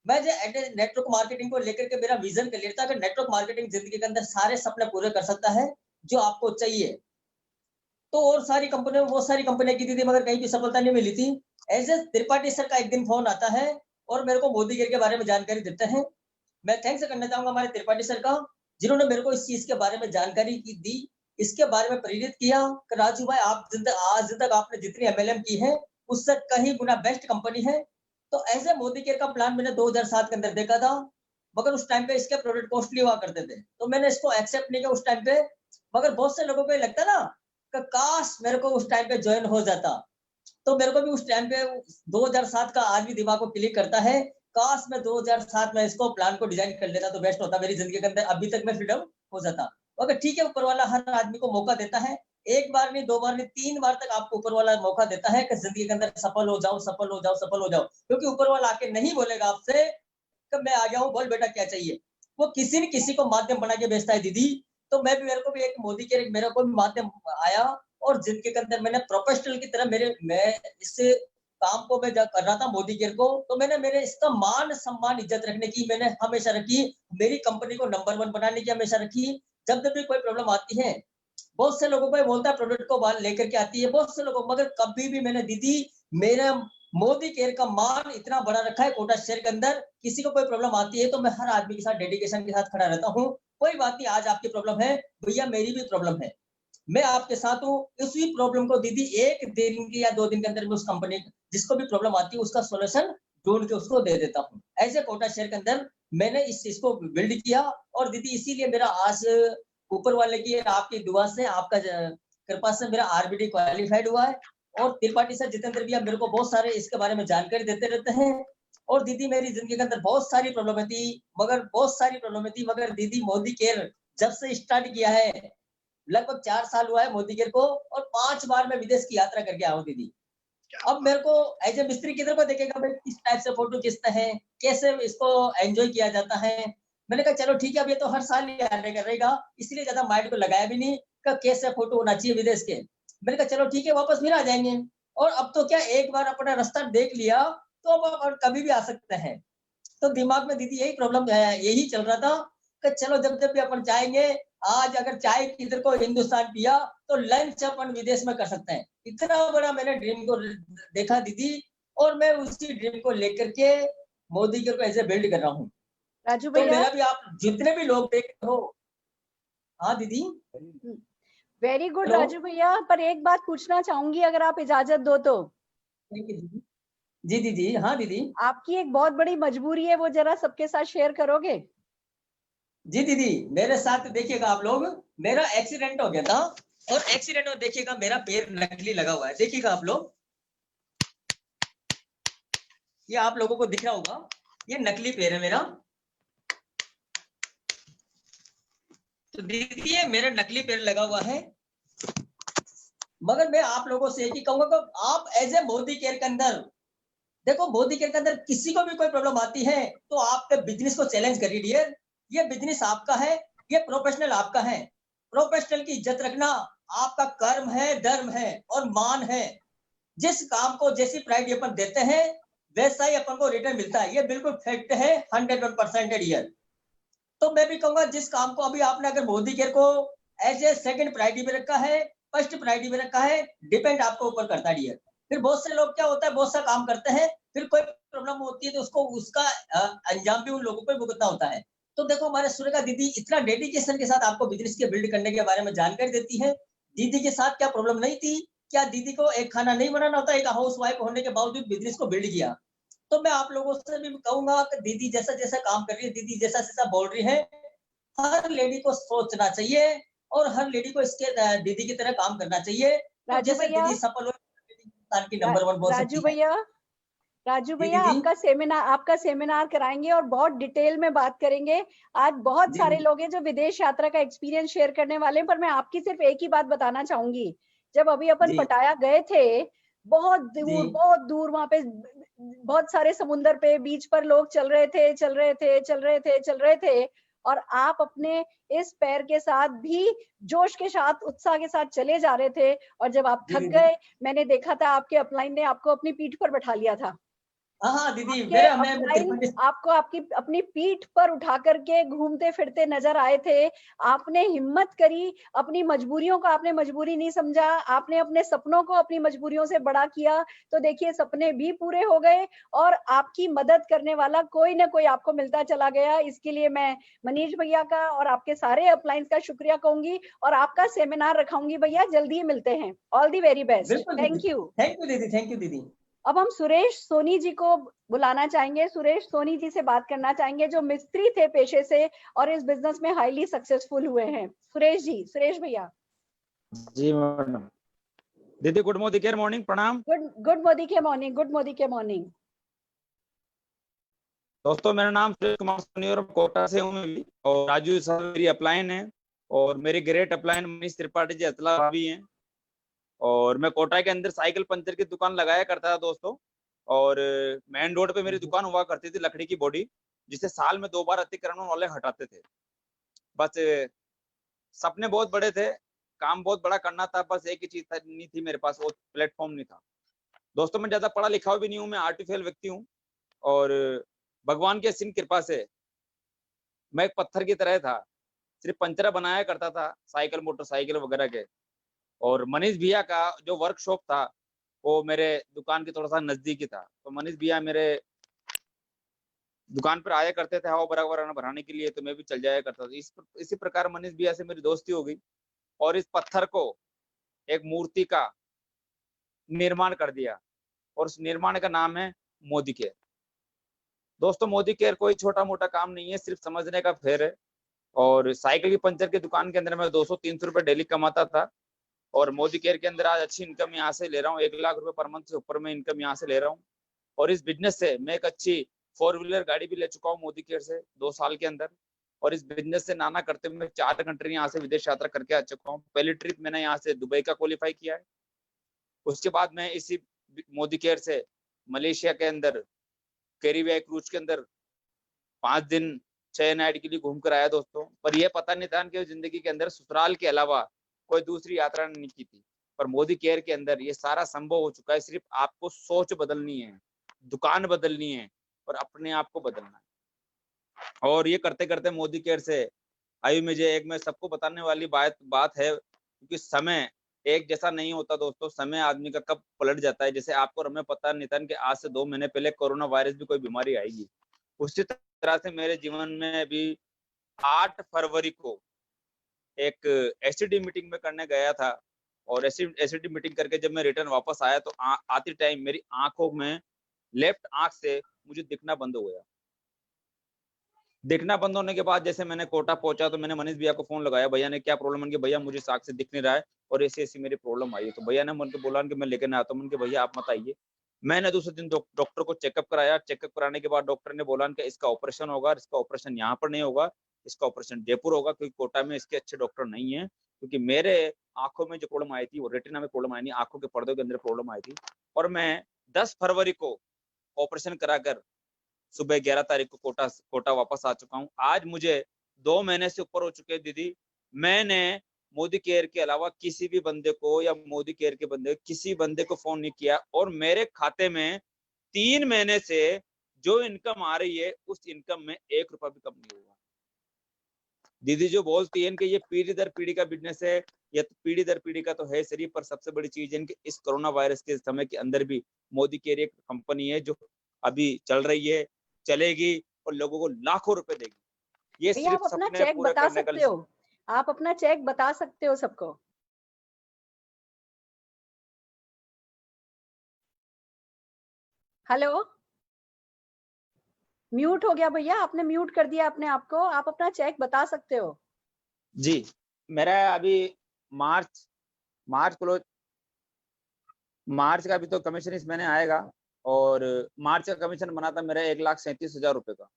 S9: मैं जो नेटवर्क मार्केटिंग को लेकर के मेरा विजन क्लियर था कि नेटवर्क मार्केटिंग जिंदगी के अंदर सारे सपने पूरे कर सकता है जो आपको चाहिए। तो और सारी कंपनियों, बहुत सारी कंपनियां की थी मगर कहीं भी सफलता नहीं मिली थी। एज ए त्रिपाठी सर का एक दिन फोन आता है और मेरे को मोदी केयर के बारे में जानकारी देते हैं। मैं थैंक्स करना चाहूंगा हमारे त्रिपाठी सर का, जिन्होंने मेरे को इस चीज के बारे में जानकारी दी, इसके बारे में प्रेरित किया कि राजू भाई आप आज तक आपने जितनी MLM की है उससे कहीं गुना बेस्ट कंपनी है। तो एज ए मोदी केयर का प्लान मैंने 2007 के अंदर देखा था, मगर उस टाइम पे इसके प्रोडक्ट कॉस्टली हुआ करते थे, तो मैंने इसको एक्सेप्ट नहीं किया उस टाइम पे। मगर बहुत से लोगों को लगता ना कि काश मेरे को उस टाइम पे ज्वाइन हो जाता, तो मेरे को भी उस टाइम पे 2007 का आज भी दिमाग को क्लिक करता है, काश मैं 2007 में इसको प्लान को डिजाइन कर लेता तो बेस्ट होता, मेरी जिंदगी के अंदर अभी तक मैं फ्रीडम हो जाता। मगर ठीक है, ऊपर वाला हर आदमी को मौका देता है, एक बार नहीं, 2 बार नहीं, 3 बार तक आपको ऊपर वाला मौका देता है कि जिंदगी के अंदर सफल हो जाओ, सफल हो जाओ, सफल हो जाओ। क्योंकि ऊपर वाला आके नहीं बोलेगा आपसे कि मैं आ गया हूँ, बोल बेटा क्या चाहिए। वो किसी न किसी को माध्यम बना के बेचता है दीदी। तो मैं भी, मेरे को भी एक मोदी केयर, मेरे को भी माध्यम आया, और जिंदगी के अंदर मैंने प्रोफेशनल की तरह मैं इस काम को मैं कर रहा था मोदी केयर को, तो मैंने मेरे इसका मान सम्मान इज्जत रखने की मैंने हमेशा रखी, मेरी कंपनी को नंबर 1 बनाने की हमेशा रखी। जब भी कोई प्रॉब्लम आती है, बहुत से लोगों को बोलता है प्रोडक्ट को बाहर लेकर के आती है बहुत से लोगों, मगर कभी भी मैंने दीदी मेरा मोदी केयर का मान इतना बड़ा रखा है कोटा शहर के अंदर, किसी को कोई प्रॉब्लम आती है तो मैं हर आदमी के साथ डेडिकेशन के साथ खड़ा रहता हूँ। कोई बात नहीं, आज आपकी प्रॉब्लम है भैया, मेरी भी प्रॉब्लम है, मैं आपके साथ हूँ। उसी प्रॉब्लम को दीदी 1 दिन की या 2 दिन के अंदर में उस कंपनी जिसको भी प्रॉब्लम आती है उसका सॉल्यूशन ढूंढ के उसको दे देता हूँ। ऐसे कोटा शहर के अंदर मैंने इस चीज को बिल्ड किया और दीदी इसीलिए मेरा आज ऊपर वाले की आपकी दुआ से आपका कृपा से मेरा आरबीडी क्वालिफाइड हुआ है। और त्रिपाठी सर जितेंद्र भैया मेरे को बहुत सारे इसके बारे में जानकारी देते रहते हैं। और दीदी मेरी जिंदगी के अंदर बहुत सारी प्रॉब्लम थी मगर दीदी मोदी केयर जब से स्टार्ट किया है लगभग 4 साल हुआ है मोदी केयर को और 5 बार मैं विदेश की यात्रा करके आया हूँ दीदी। अब मेरे को एज ए मिस्त्री किधर को देखेगा भाई किस टाइप से फोटो खींचते हैं, कैसे इसको एंजॉय किया जाता है। मैंने कहा चलो ठीक है अब ये तो हर साल ही आने का रहेगा, इसलिए ज्यादा माइंड को लगाया भी नहीं कि कैसे फोटो होना चाहिए विदेश के। मैंने कहा चलो ठीक है वापस फिर आ जाएंगे। और अब तो क्या एक बार अपना रास्ता देख लिया तो अब कभी भी आ सकते हैं। तो दिमाग में दीदी यही प्रॉब्लम यही चल रहा था कि चलो जब जब भी अपन जाएंगे, आज अगर चाय किधर को हिंदुस्तान पिया तो लंच अपन विदेश में कर सकते हैं। इतना बड़ा मैंने ड्रीम को देखा दीदी और मैं उसी ड्रीम को लेकर के मोदी के को ऐसे बिल्ड कर रहा हूँ।
S2: राजू
S9: तो
S2: भैया
S9: मेरा भी आप जितने भी लोग देख रहे हो। हाँ दीदी
S2: वेरी गुड
S9: हेलो।
S2: राजू भैया, पर एक बात पूछना चाहूंगी अगर आप इजाजत दो तो।
S9: जी दीदी। हाँ दीदी।
S2: आपकी एक बहुत बड़ी मजबूरी है, वो जरा सबके साथ शेयर करोगे?
S9: जी दीदी मेरे साथ देखिएगा आप लोग, मेरा एक्सीडेंट हो गया था और एक्सीडेंट में देखिएगा मेरा पैर नकली लगा हुआ है। देखिएगा आप लोग, ये आप लोगों को दिख रहा होगा, ये नकली पैर है मेरा। तो दीदी ये मेरा नकली पैर लगा हुआ है। मगर मैं आप लोगों से एक ही कहूंगा कि आप एज ए मोदी केयर के अंदर देखो, मोदी केयर के अंदर किसी को भी कोई प्रॉब्लम आती है तो आपके बिजनेस को चैलेंज करिए डियर। ये बिजनेस आपका है, ये प्रोफेशनल आपका है। प्रोफेशनल की इज्जत रखना आपका कर्म है, धर्म है और मान है। जिस काम को जैसी प्राइड अपन देते हैं वैसा ही अपन को रिटर्न मिलता है। ये बिल्कुल फैक्ट है, 101% डियर। तो मैं भी कहूंगा जिस काम को अभी आपने अगर मोदी केयर को एज ए सेकंड प्रायोरिटी में रखा है, फर्स्ट प्रायोरिटी में रखा है, डिपेंड आपको ऊपर करता है डियर। फिर बहुत से लोग क्या होता है, बहुत सा काम करते हैं, फिर कोई प्रॉब्लम होती है तो उसको उसका अंजाम भी उन लोगों को भुगतना होता है। तो देखो हमारे सुरेखा दीदी इतना डेडिकेशन के साथ आपको बिजनेस के बिल्ड करने के बारे में जानकारी देती है। दीदी के साथ क्या प्रॉब्लम नहीं थी, क्या दीदी को एक खाना नहीं बनाना होता, एक हाउस वाइफ होने के बावजूद बिजनेस को बिल्ड किया। तो मैं आप लोगों से भी कहूंगा कि दीदी जैसा जैसा काम कर रही है, दीदी जैसा जैसा बोल रही है, हर लेडी को सोचना चाहिए और हर लेडी को इसके दीदी की तरह काम करना चाहिए। तो जैसे दीदी सफल हो की नंबर 1 बोल सकती है।
S2: राजू भैया आपका सेमिनार कराएंगे और बहुत डिटेल में बात करेंगे। आज बहुत सारे लोग हैं जो विदेश यात्रा का एक्सपीरियंस शेयर करने वाले हैं, पर मैं आपकी सिर्फ एक ही बात बताना चाहूंगी। जब अभी अपन पटाया गए थे, बहुत दूर वहां पे बहुत सारे समुद्र पे बीच पर लोग चल रहे थे और आप अपने इस पैर के साथ भी जोश के साथ, उत्साह के साथ चले जा रहे थे। और जब आप थक गए, मैंने देखा था आपके अपलाइन ने आपको अपनी पीठ पर बैठा लिया था।
S9: हाँ दीदी,
S2: आपको आपकी अपनी पीठ पर उठा करके घूमते फिरते नजर आए थे। आपने हिम्मत करी, अपनी मजबूरियों को आपने मजबूरी नहीं समझा, आपने अपने सपनों को अपनी मजबूरियों से बड़ा किया। तो देखिए सपने भी पूरे हो गए और आपकी मदद करने वाला कोई ना कोई आपको मिलता चला गया। इसके लिए मैं मनीष भैया का और आपके सारे अपलाइंस का शुक्रिया कहूंगी और आपका सेमिनार रखाऊंगी भैया। जल्दी ही मिलते हैं। All the very best. Thank you
S9: दीदी। थैंक यू दीदी।
S2: अब हम सुरेश सोनी जी को बुलाना चाहेंगे। सुरेश सोनी जी से बात करना चाहेंगे जो मिस्त्री थे पेशे से और इस बिजनेस में हाईली सक्सेसफुल हुए हैं। सुरेश भैया।
S10: जी मैडम। दीदी गुड मोदी केयर मॉर्निंग, प्रणाम।
S2: गुड मोदी के मॉर्निंग।
S10: दोस्तों मेरा नाम सुरेश कुमार सोनी और कोटा से हूँ मैं भी, और राजू सर मेरी अपलाइन है और मेरे ग्रेट अपलाइन मनीष त्रिपाठी जी अतला भाभी हैं। और मैं कोटा के अंदर साइकिल पंचर की दुकान लगाया करता था दोस्तों, और मेन रोड पे मेरी दुकान हुआ करती थी लकड़ी की बॉडी, जिसे साल में 2 बार अतिक्रमण वाले हटाते थे। बस सपने बहुत बड़े थे, काम बहुत बड़ा करना था, बस एक ही चीज नहीं थी मेरे पास, वो प्लेटफॉर्म नहीं था। दोस्तों मैं ज्यादा पढ़ा लिखा भी नहीं हूँ, मैं आर्टिफिशियल व्यक्ति हूँ और भगवान की असीम कृपा से मैं एक पत्थर की तरह था, सिर्फ पंचर बनाया करता था साइकिल मोटरसाइकिल वगैरह के। और मनीष भैया का जो वर्कशॉप था वो मेरे दुकान के थोड़ा सा नजदीक ही था, तो मनीष भैया मेरे दुकान पर आया करते थे हवा भराने के लिए, तो मैं भी चल जाया करता था। इसी प्रकार मनीष भैया से मेरी दोस्ती हो गई और इस पत्थर को एक मूर्ति का निर्माण कर दिया, और उस निर्माण का नाम है मोदी केयर। दोस्तों, मोदी केयर कोई छोटा मोटा काम नहीं है, सिर्फ समझने का फेर है। और साइकिल की पंचर की दुकान के अंदर मैं 200-300 रुपए डेली कमाता था, और मोदी केयर के अंदर आज अच्छी इनकम यहाँ से ले रहा हूँ। 1 लाख रुपए पर मंथ से ऊपर में इनकम यहाँ से ले रहा हूँ। और इस बिजनेस से मैं एक अच्छी 4 व्हीलर गाड़ी भी ले चुका हूँ मोदी केयर से 2 साल के अंदर। और इस बिजनेस से नाना करते हुए मैं 4 कंट्री यहाँ से विदेश यात्रा करके आ चुका हूँ। पहली ट्रिप मैंने यहाँ से दुबई का क्वालिफाई किया है। उसके बाद मैं इसी मोदी केयर से मलेशिया के अंदर कैरिबियन क्रूज के अंदर 5 दिन 6 नाइट के लिए घूम कर आया दोस्तों। पर यह पता नहीं था कि जिंदगी के अंदर ससुराल के अलावा कोई दूसरी यात्रा नहीं की थी। पर मोदी केयर के अंदर ये सारा संभव हो चुका है। सिर्फ आपको सोच बदलनी है, दुकान बदलनी है और अपने आप को बदलना है। और ये करते करते मोदी केयर से अभी मुझे एक मैं सबको बताने वाली बात है, क्योंकि समय एक जैसा नहीं होता दोस्तों। समय आदमी का कब पलट जाता है। जैसे आपको और हमें पता नहीं था कि आज से 2 महीने पहले कोरोना वायरस भी कोई बीमारी आएगी, उसी तरह से मेरे जीवन में अभी 8 फरवरी को एक एसडी मीटिंग में करने गया था। और एसडी मीटिंग करके जब मैं रिटर्न वापस आया तो आते टाइम मेरी आंखों में, लेफ्ट आंख से मुझे दिखना बंद हो गया। दिखना बंद होने के बाद जैसे मैंने कोटा पहुंचा तो मैंने मनीष भैया को फोन लगाया। भैया ने क्या प्रॉब्लम है कि भैया मुझे साख से दिख नहीं रहा है और ऐसी ऐसी मेरी प्रॉब्लम आई है। तो भैया ने मन के बोला कि मैं लेकर आता हूँ। भैया आप मत आइए। मैंने दूसरे दिन डॉक्टर को चेकअप कराया। चेकअप कराने के बाद डॉक्टर ने बोला कि इसका ऑपरेशन होगा, इसका ऑपरेशन यहाँ पर नहीं होगा, इसका ऑपरेशन जयपुर होगा, क्योंकि कोटा में इसके अच्छे डॉक्टर नहीं है। क्योंकि मेरे आंखों में जो प्रॉब्लम आई थी वो रेटिना में प्रॉब्लम आई नहीं, आंखों के पर्दों के अंदर प्रॉब्लम आई थी। और मैं 10 फरवरी को ऑपरेशन कराकर सुबह 11 तारीख को कोटा वापस आ चुका हूँ। आज मुझे 2 महीने से ऊपर हो चुके हैं दीदी। मैंने मोदी केयर के अलावा किसी भी बंदे को या मोदी केयर के किसी बंदे को फोन नहीं किया। और मेरे खाते में 3 महीने से जो इनकम आ रही है उस इनकम में 1 रुपया भी कम नहीं हुआ। दीदी जो बोलती है कि ये पीढ़ी दर पीढ़ी का बिजनेस है, ये तो पीढ़ी दर पीढ़ी का तो है शरीर, पर सबसे बड़ी चीज है कि इस कोरोना वायरस के समय के अंदर भी मोदी केयर एक कंपनी है जो अभी चल रही है, चलेगी और लोगों को लाखों रुपए देगी। ये सिर्फ
S2: आप अपना चेक बता सकते हो, आप अपना चेक बता सकते हो सबको। हेलो, म्यूट हो गया भैया, आपने म्यूट कर दिया अपने आप को। आप अपना चेक बता सकते हो।
S10: जी, मेरा अभी मार्च का अभी तो कमीशन इस महीने आएगा और मार्च का कमीशन बना था मेरा 1,37,000 रुपए का।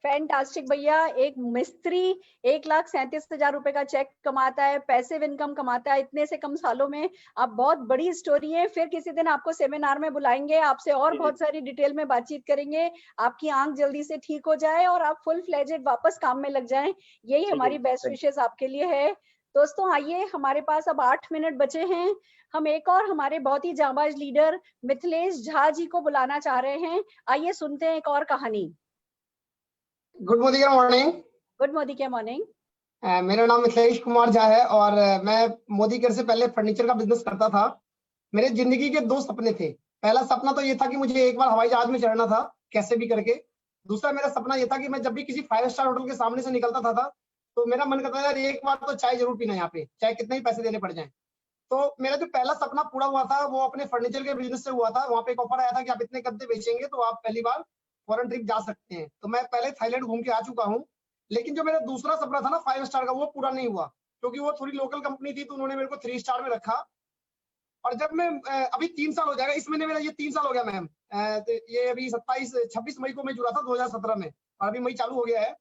S2: फैंटास्टिक भैया, एक मिस्त्री 1,37,000 रुपए का चेक कमाता है, पैसिव इनकम कमाता है इतने से कम सालों में। आप बहुत बड़ी स्टोरी है। फिर किसी दिन आपको सेमिनार में बुलाएंगे, आपसे और बहुत सारी डिटेल में बातचीत करेंगे, आपकी आंख जल्दी से ठीक हो जाए और आप फुल फ्लेजेड वापस काम में लग जाएं। यही हमारी बेस्ट विशेष आपके लिए है। दोस्तों आइए, हमारे पास अब 8 मिनट बचे हैं। हम एक और हमारे बहुत ही जांबाज लीडर मिथिलेश झा जी को बुलाना चाह रहे हैं। आइए सुनते हैं एक और कहानी।
S11: Good morning.
S2: Good morning.
S11: मेरा नाम मिथिलेश कुमार झा है और मैं मोदी केयर से पहले फर्नीचर का बिजनेस करता था। मेरे जिंदगी के 2 सपने थे। पहला सपना तो ये था कि मुझे एक बार हवाई जहाज में चढ़ना था कैसे भी करके। दूसरा मेरा सपना ये था कि मैं जब भी किसी 5 स्टार होटल के सामने से निकलता था तो मेरा मन करता था यार एक बार तो चाय जरूर पीना यहाँ पे, चाहे कितने ही पैसे देने पड़ जाए। तो मेरा जो पहला सपना पूरा हुआ था वो अपने फर्नीचर के बिजनेस से हुआ था। वहाँ पे एक ऑफर आया था कि आप इतने गद्दे बेचेंगे तो आप पहली बार फॉरेन ट्रिप जा सकते हैं। तो मैं पहले थाईलैंड घूम के आ चुका हूँ, लेकिन जो मेरा दूसरा सपना था ना 5 स्टार का, वो पूरा नहीं हुआ क्योंकि वो थोड़ी लोकल कंपनी थी तो उन्होंने मेरे को 3 स्टार में रखा। और जब मैं अभी 3 साल हो जाएगा, इस महीने मेरा ये 3 साल हो गया मैम। ये अभी 26 मई को मैं जुड़ा था 2017 में और अभी मई चालू हो गया है।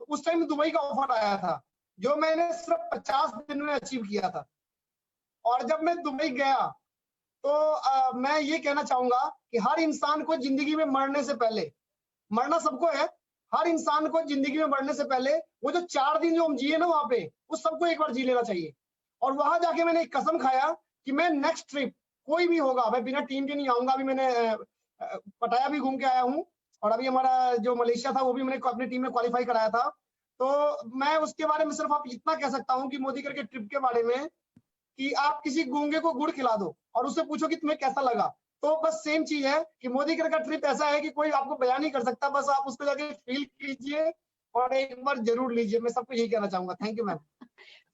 S11: तो उस टाइम दुबई का ऑफर आया था जो मैंने सिर्फ 50 दिन में अचीव किया था। और जब मैं दुबई गया तो मैं ये कहना चाहूंगा कि हर इंसान को जिंदगी में मरने से पहले, मरना सबको है, हर इंसान को जिंदगी में मरने से पहले वो जो 4 दिन जो हम जिए ना वहां पे, उस सबको एक बार जी लेना चाहिए। और वहां जाके मैंने एक कसम खाया कि मैं नेक्स्ट ट्रिप कोई भी होगा मैं बिना टीम के नहीं आऊंगा। अभी मैंने पटाया भी घूम के आया हूँ और अभी हमारा जो मलेशिया था वो भी मैंने अपनी टीम में क्वालिफाई कराया था। तो मैं उसके बारे में सिर्फ आप इतना कह सकता हूँ कि मोदी केयर के ट्रिप के बारे में कि आप किसी गूंगे को गुड़ खिला दो और उससे पूछो कि तुम्हें कैसा लगा। तो बस सेम चीज है कि मोदी केयर का ट्रिप ऐसा है कि कोई आपको बयान नहीं कर सकता, बस आप उसको जाके फील कीजिए और एक बार जरूर लीजिए। मैं सबको यही कहना चाहूंगा। Thank you ma'am.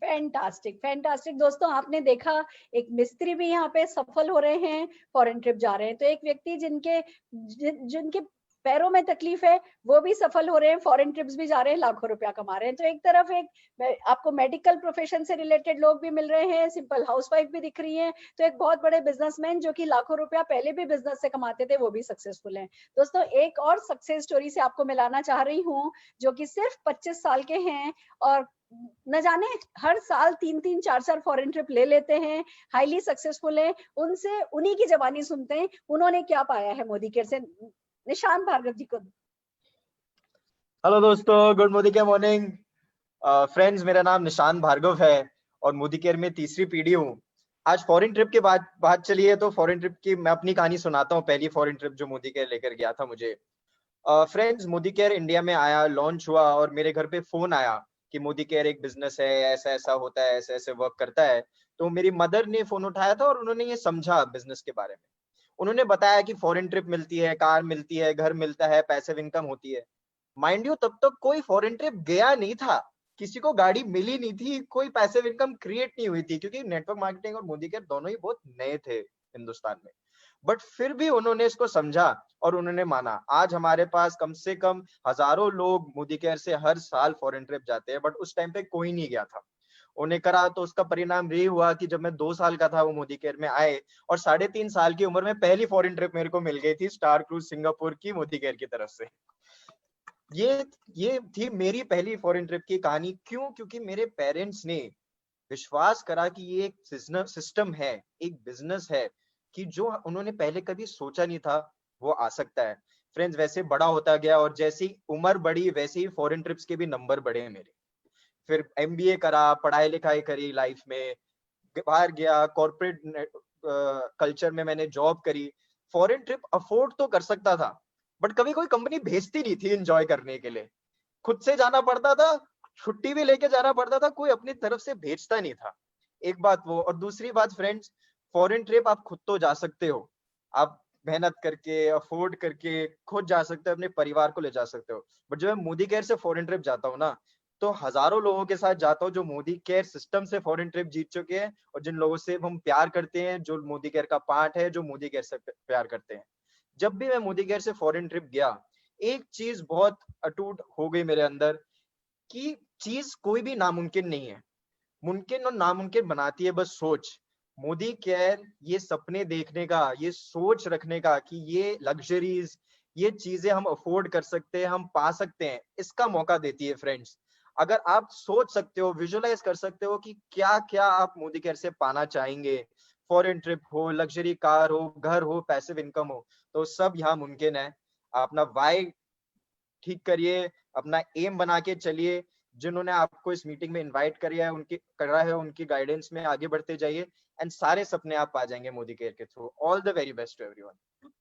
S2: Fantastic fantastic. दोस्तों आपने देखा एक मिस्त्री भी यहाँ पे सफल हो रहे हैं, फॉरेन ट्रिप जा रहे हैं, तो एक व्यक्ति जिनके पैरों में तकलीफ है वो भी सफल हो रहे हैं, फॉरेन ट्रिप्स भी जा रहे हैं, लाखों रुपया कमा रहे हैं। तो एक तरफ आपको मेडिकल प्रोफेशन से रिलेटेड लोग भी मिल रहे हैं, सिंपल हाउसवाइफ भी दिख रही हैं, तो एक बहुत बड़े बिजनेसमैन जो कि लाखों रुपया पहले भी बिजनेस से कमाते थे वो भी सक्सेसफुल हैं। दोस्तों एक और सक्सेस स्टोरी से आपको मिलाना चाह रही हूँ, जो कि सिर्फ 25 साल के हैं और न जाने हर साल 3-3 4-4 फॉरेन ट्रिप ले लेते हैं, हाईली सक्सेसफुल है। उनसे उन्हीं की जबानी सुनते हैं, उन्होंने क्या पाया है मोदी केयर से। निशांत भार्गव जी को।
S12: हेलो दोस्तों, good Modicare morning friends. मेरा नाम निशांत भार्गव है और मोदी केयर में तीसरी पीढ़ी हूँ। आज फॉरेन ट्रिप के बात चली है तो फॉरेन ट्रिप की मैं अपनी कहानी सुनाता हूँ। पहली फॉरेन ट्रिप जो मोदी केयर लेकर गया था मुझे। फ्रेंड्स, मोदी केयर इंडिया में आया, लॉन्च हुआ और मेरे घर पे फोन आया कि मोदी केयर एक बिजनेस है, ऐसा ऐसा होता है, ऐसे ऐसे वर्क करता है। तो मेरी मदर ने फोन उठाया था और उन्होंने ये समझा बिजनेस के बारे में। उन्होंने बताया कि फॉरेन ट्रिप मिलती है, कार मिलती है, घर मिलता है, पैसिव इनकम होती है। माइंड यू, तब तक कोई फॉरेन ट्रिप गया नहीं था, किसी को गाड़ी मिली नहीं थी, कोई पैसिव इनकम क्रिएट नहीं हुई थी, क्योंकि नेटवर्क मार्केटिंग और मोदी केयर दोनों ही बहुत नए थे हिंदुस्तान में। बट फिर भी उन्होंने इसको समझा और उन्होंने माना। आज हमारे पास कम से कम हजारों लोग मोदी केयर से हर साल फॉरेन ट्रिप जाते हैं, बट उस टाइम पे कोई नहीं गया था। उन्हें करा तो उसका परिणाम ये हुआ कि जब मैं 2 साल का था वो मोदी केयर में आए और 3.5 साल की उम्र में पहली फॉरेन ट्रिप मेरे को मिल गई थी स्टार क्रूज सिंगापुर की मोदी केयर की तरफ से। ये थी मेरी पहली फॉरेन ट्रिप की कहानी। क्यों? क्योंकि मेरे पेरेंट्स ने विश्वास करा कि ये एक सिस्टम है, एक बिजनेस है कि जो उन्होंने पहले कभी सोचा नहीं था वो आ सकता है। फ्रेंड्स, वैसे बड़ा होता गया और जैसी उम्र बढ़ी वैसे ही फॉरेन ट्रिप्स के भी नंबर बढ़े मेरे। फिर MBA करा, पढ़ाई लिखाई करी, लाइफ में बाहर गया, कॉर्पोरेट कल्चर में मैंने जॉब करी। फॉरेन ट्रिप अफोर्ड तो कर सकता था, बट कभी कोई कंपनी भेजती नहीं थी एंजॉय करने के लिए। खुद से जाना पड़ता था, छुट्टी भी लेके जाना पड़ता था, कोई अपनी तरफ से भेजता नहीं था। एक बात वो, और दूसरी बात फ्रेंड्स, फॉरेन ट्रिप आप खुद तो जा सकते हो, आप मेहनत करके अफोर्ड करके खुद जा सकते हो, अपने परिवार को ले जा सकते हो। बट जब मैं मोदी केयर से फॉरेन ट्रिप जाता हूँ ना, तो हजारों लोगों के साथ जाता हूँ जो मोदी केयर सिस्टम से फॉरेन ट्रिप जीत चुके हैं और जिन लोगों से हम प्यार करते हैं, जो मोदी केयर का पार्ट है, जो मोदी केयर से प्यार करते हैं। जब भी मैं मोदी केयर से फॉरेन ट्रिप गया, एक चीज बहुत अटूट हो गई मेरे अंदर कि चीज कोई भी नामुमकिन नहीं है, मुमकिन और नामुमकिन बनाती है बस सोच। मोदी केयर ये सपने देखने का, ये सोच रखने का कि ये लग्जरीज, ये चीजें हम अफोर्ड कर सकते हैं, हम पा सकते हैं, इसका मौका देती है फ्रेंड्स। अगर आप सोच सकते हो, विजुअलाइज कर सकते हो कि क्या क्या आप मोदी केयर से पाना चाहेंगे, फॉरेन ट्रिप हो, लग्जरी कार हो, घर हो, पैसिव इनकम हो, तो सब यहाँ मुमकिन है। अपना वाई ठीक करिए, अपना एम बना के चलिए। जिन्होंने आपको इस मीटिंग में इनवाइट करा है उनकी गाइडेंस में आगे बढ़ते जाइए एंड सारे सपने आप पा जाएंगे मोदी केयर के through. All the very best to everyone.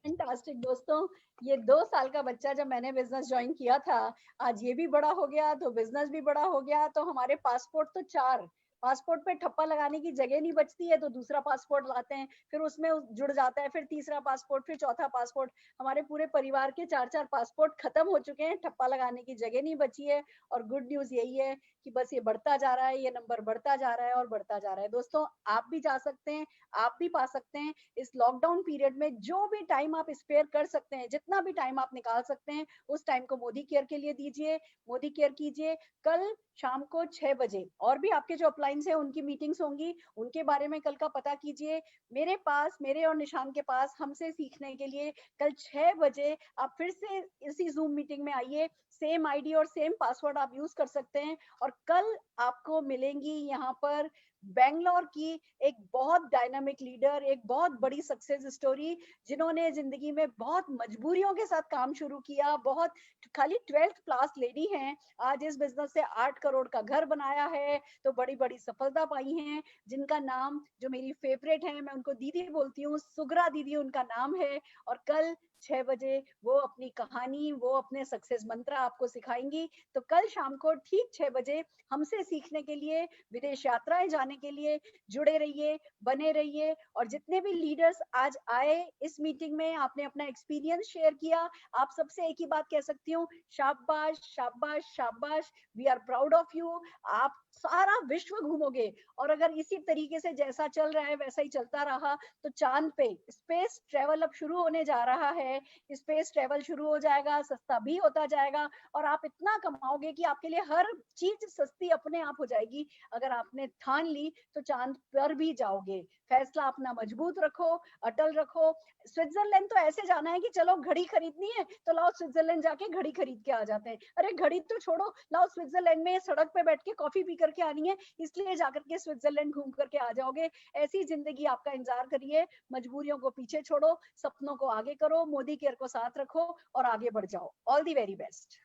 S2: Fantastic दोस्तों, ये 2 साल का बच्चा जब मैंने बिजनेस ज्वाइन किया था, आज ये भी बड़ा हो गया तो बिजनेस भी बड़ा हो गया। तो हमारे पासपोर्ट तो 4, पासपोर्ट पे ठप्पा लगाने की जगह नहीं बचती है, तो दूसरा पासपोर्ट लाते हैं, फिर उसमें जुड़ जाता है, फिर तीसरा पासपोर्ट, फिर चौथा पासपोर्ट। हमारे पूरे परिवार के 4-4 पासपोर्ट खत्म हो चुके हैं, ठप्पा लगाने की जगह नहीं बची है। और गुड न्यूज यही है कि बस ये बढ़ता जा रहा है, ये नंबर बढ़ता जा रहा है और बढ़ता जा रहा है। दोस्तों आप भी जा सकते हैं, आप भी पा सकते हैं। इस लॉकडाउन पीरियड में जो भी टाइम आप स्पेयर कर सकते हैं, जितना भी टाइम आप निकाल सकते हैं, उस टाइम को मोदी केयर के लिए दीजिए, मोदी केयर कीजिए। कल शाम को 6 बजे और भी आपके जो अपलाइंस है उनकी मीटिंग्स होंगी, उनके बारे में कल का पता कीजिए। मेरे और निशान के पास हमसे सीखने के लिए कल 6 बजे आप फिर से इसी जूम मीटिंग में आइए। सेम आईडी और सेम पासवर्ड आप यूज कर सकते हैं। और कल आपको मिलेंगी यहाँ पर बेंगलोर की एक बहुत डायनामिक लीडर, एक बहुत बड़ी सक्सेस स्टोरी, जिन्होंने जिंदगी में बहुत मजबूरियों के साथ काम शुरू किया, बहुत खाली 12th क्लास लेडी हैं, आज इस बिजनेस से 8 करोड़ का घर बनाया है, तो बड़ी बड़ी सफलता पाई हैं, जिनका नाम जो मेरी फेवरेट है, मैं उनको दीदी बोलती हूँ, सुगरा दीदी उनका नाम है। और कल 6 बजे वो अपनी कहानी, वो अपने सक्सेस मंत्र आपको सिखाएंगी। तो कल शाम को ठीक 6 बजे हमसे सीखने के लिए, विदेश यात्राएं जाने के लिए जुड़े रहिए, बने रहिए। और जितने भी लीडर्स आज आए इस मीटिंग में, आपने अपना एक्सपीरियंस शेयर किया, आप सबसे एक ही बात कह सकती हूँ, शाबाश शाबाश शाबाश, we are proud of you. आप सारा विश्व घूमोगे और अगर इसी तरीके से जैसा चल रहा है वैसा ही चलता रहा तो चांद पे स्पेस ट्रेवल अब शुरू होने जा रहा है। स्पेस ट्रेवल शुरू हो जाएगा, सस्ता भी होता जाएगा और आप इतना कमाओगे कि आपके लिए हर चीज सस्ती अपने आप हो जाएगी। अगर आपने ठान ली तो चांद पर भी जाओगे। फैसला अपना मजबूत रखो, अटल रखो। स्विट्जरलैंड तो ऐसे जाना है कि चलो घड़ी खरीदनी है तो लाओ स्विट्जरलैंड जाके घड़ी खरीद के आ जाते हैं। अरे घड़ी तो छोड़ो, लाओ स्विट्जरलैंड में सड़क पे बैठ के कॉफी पी करके आनी है, इसलिए जाकर के स्विट्जरलैंड घूम करके आ जाओगे। ऐसी जिंदगी आपका इंतजार करिए। मजबूरियों को पीछे छोड़ो, सपनों को आगे करो, मोदी केयर को साथ रखो और आगे बढ़ जाओ। All the very best.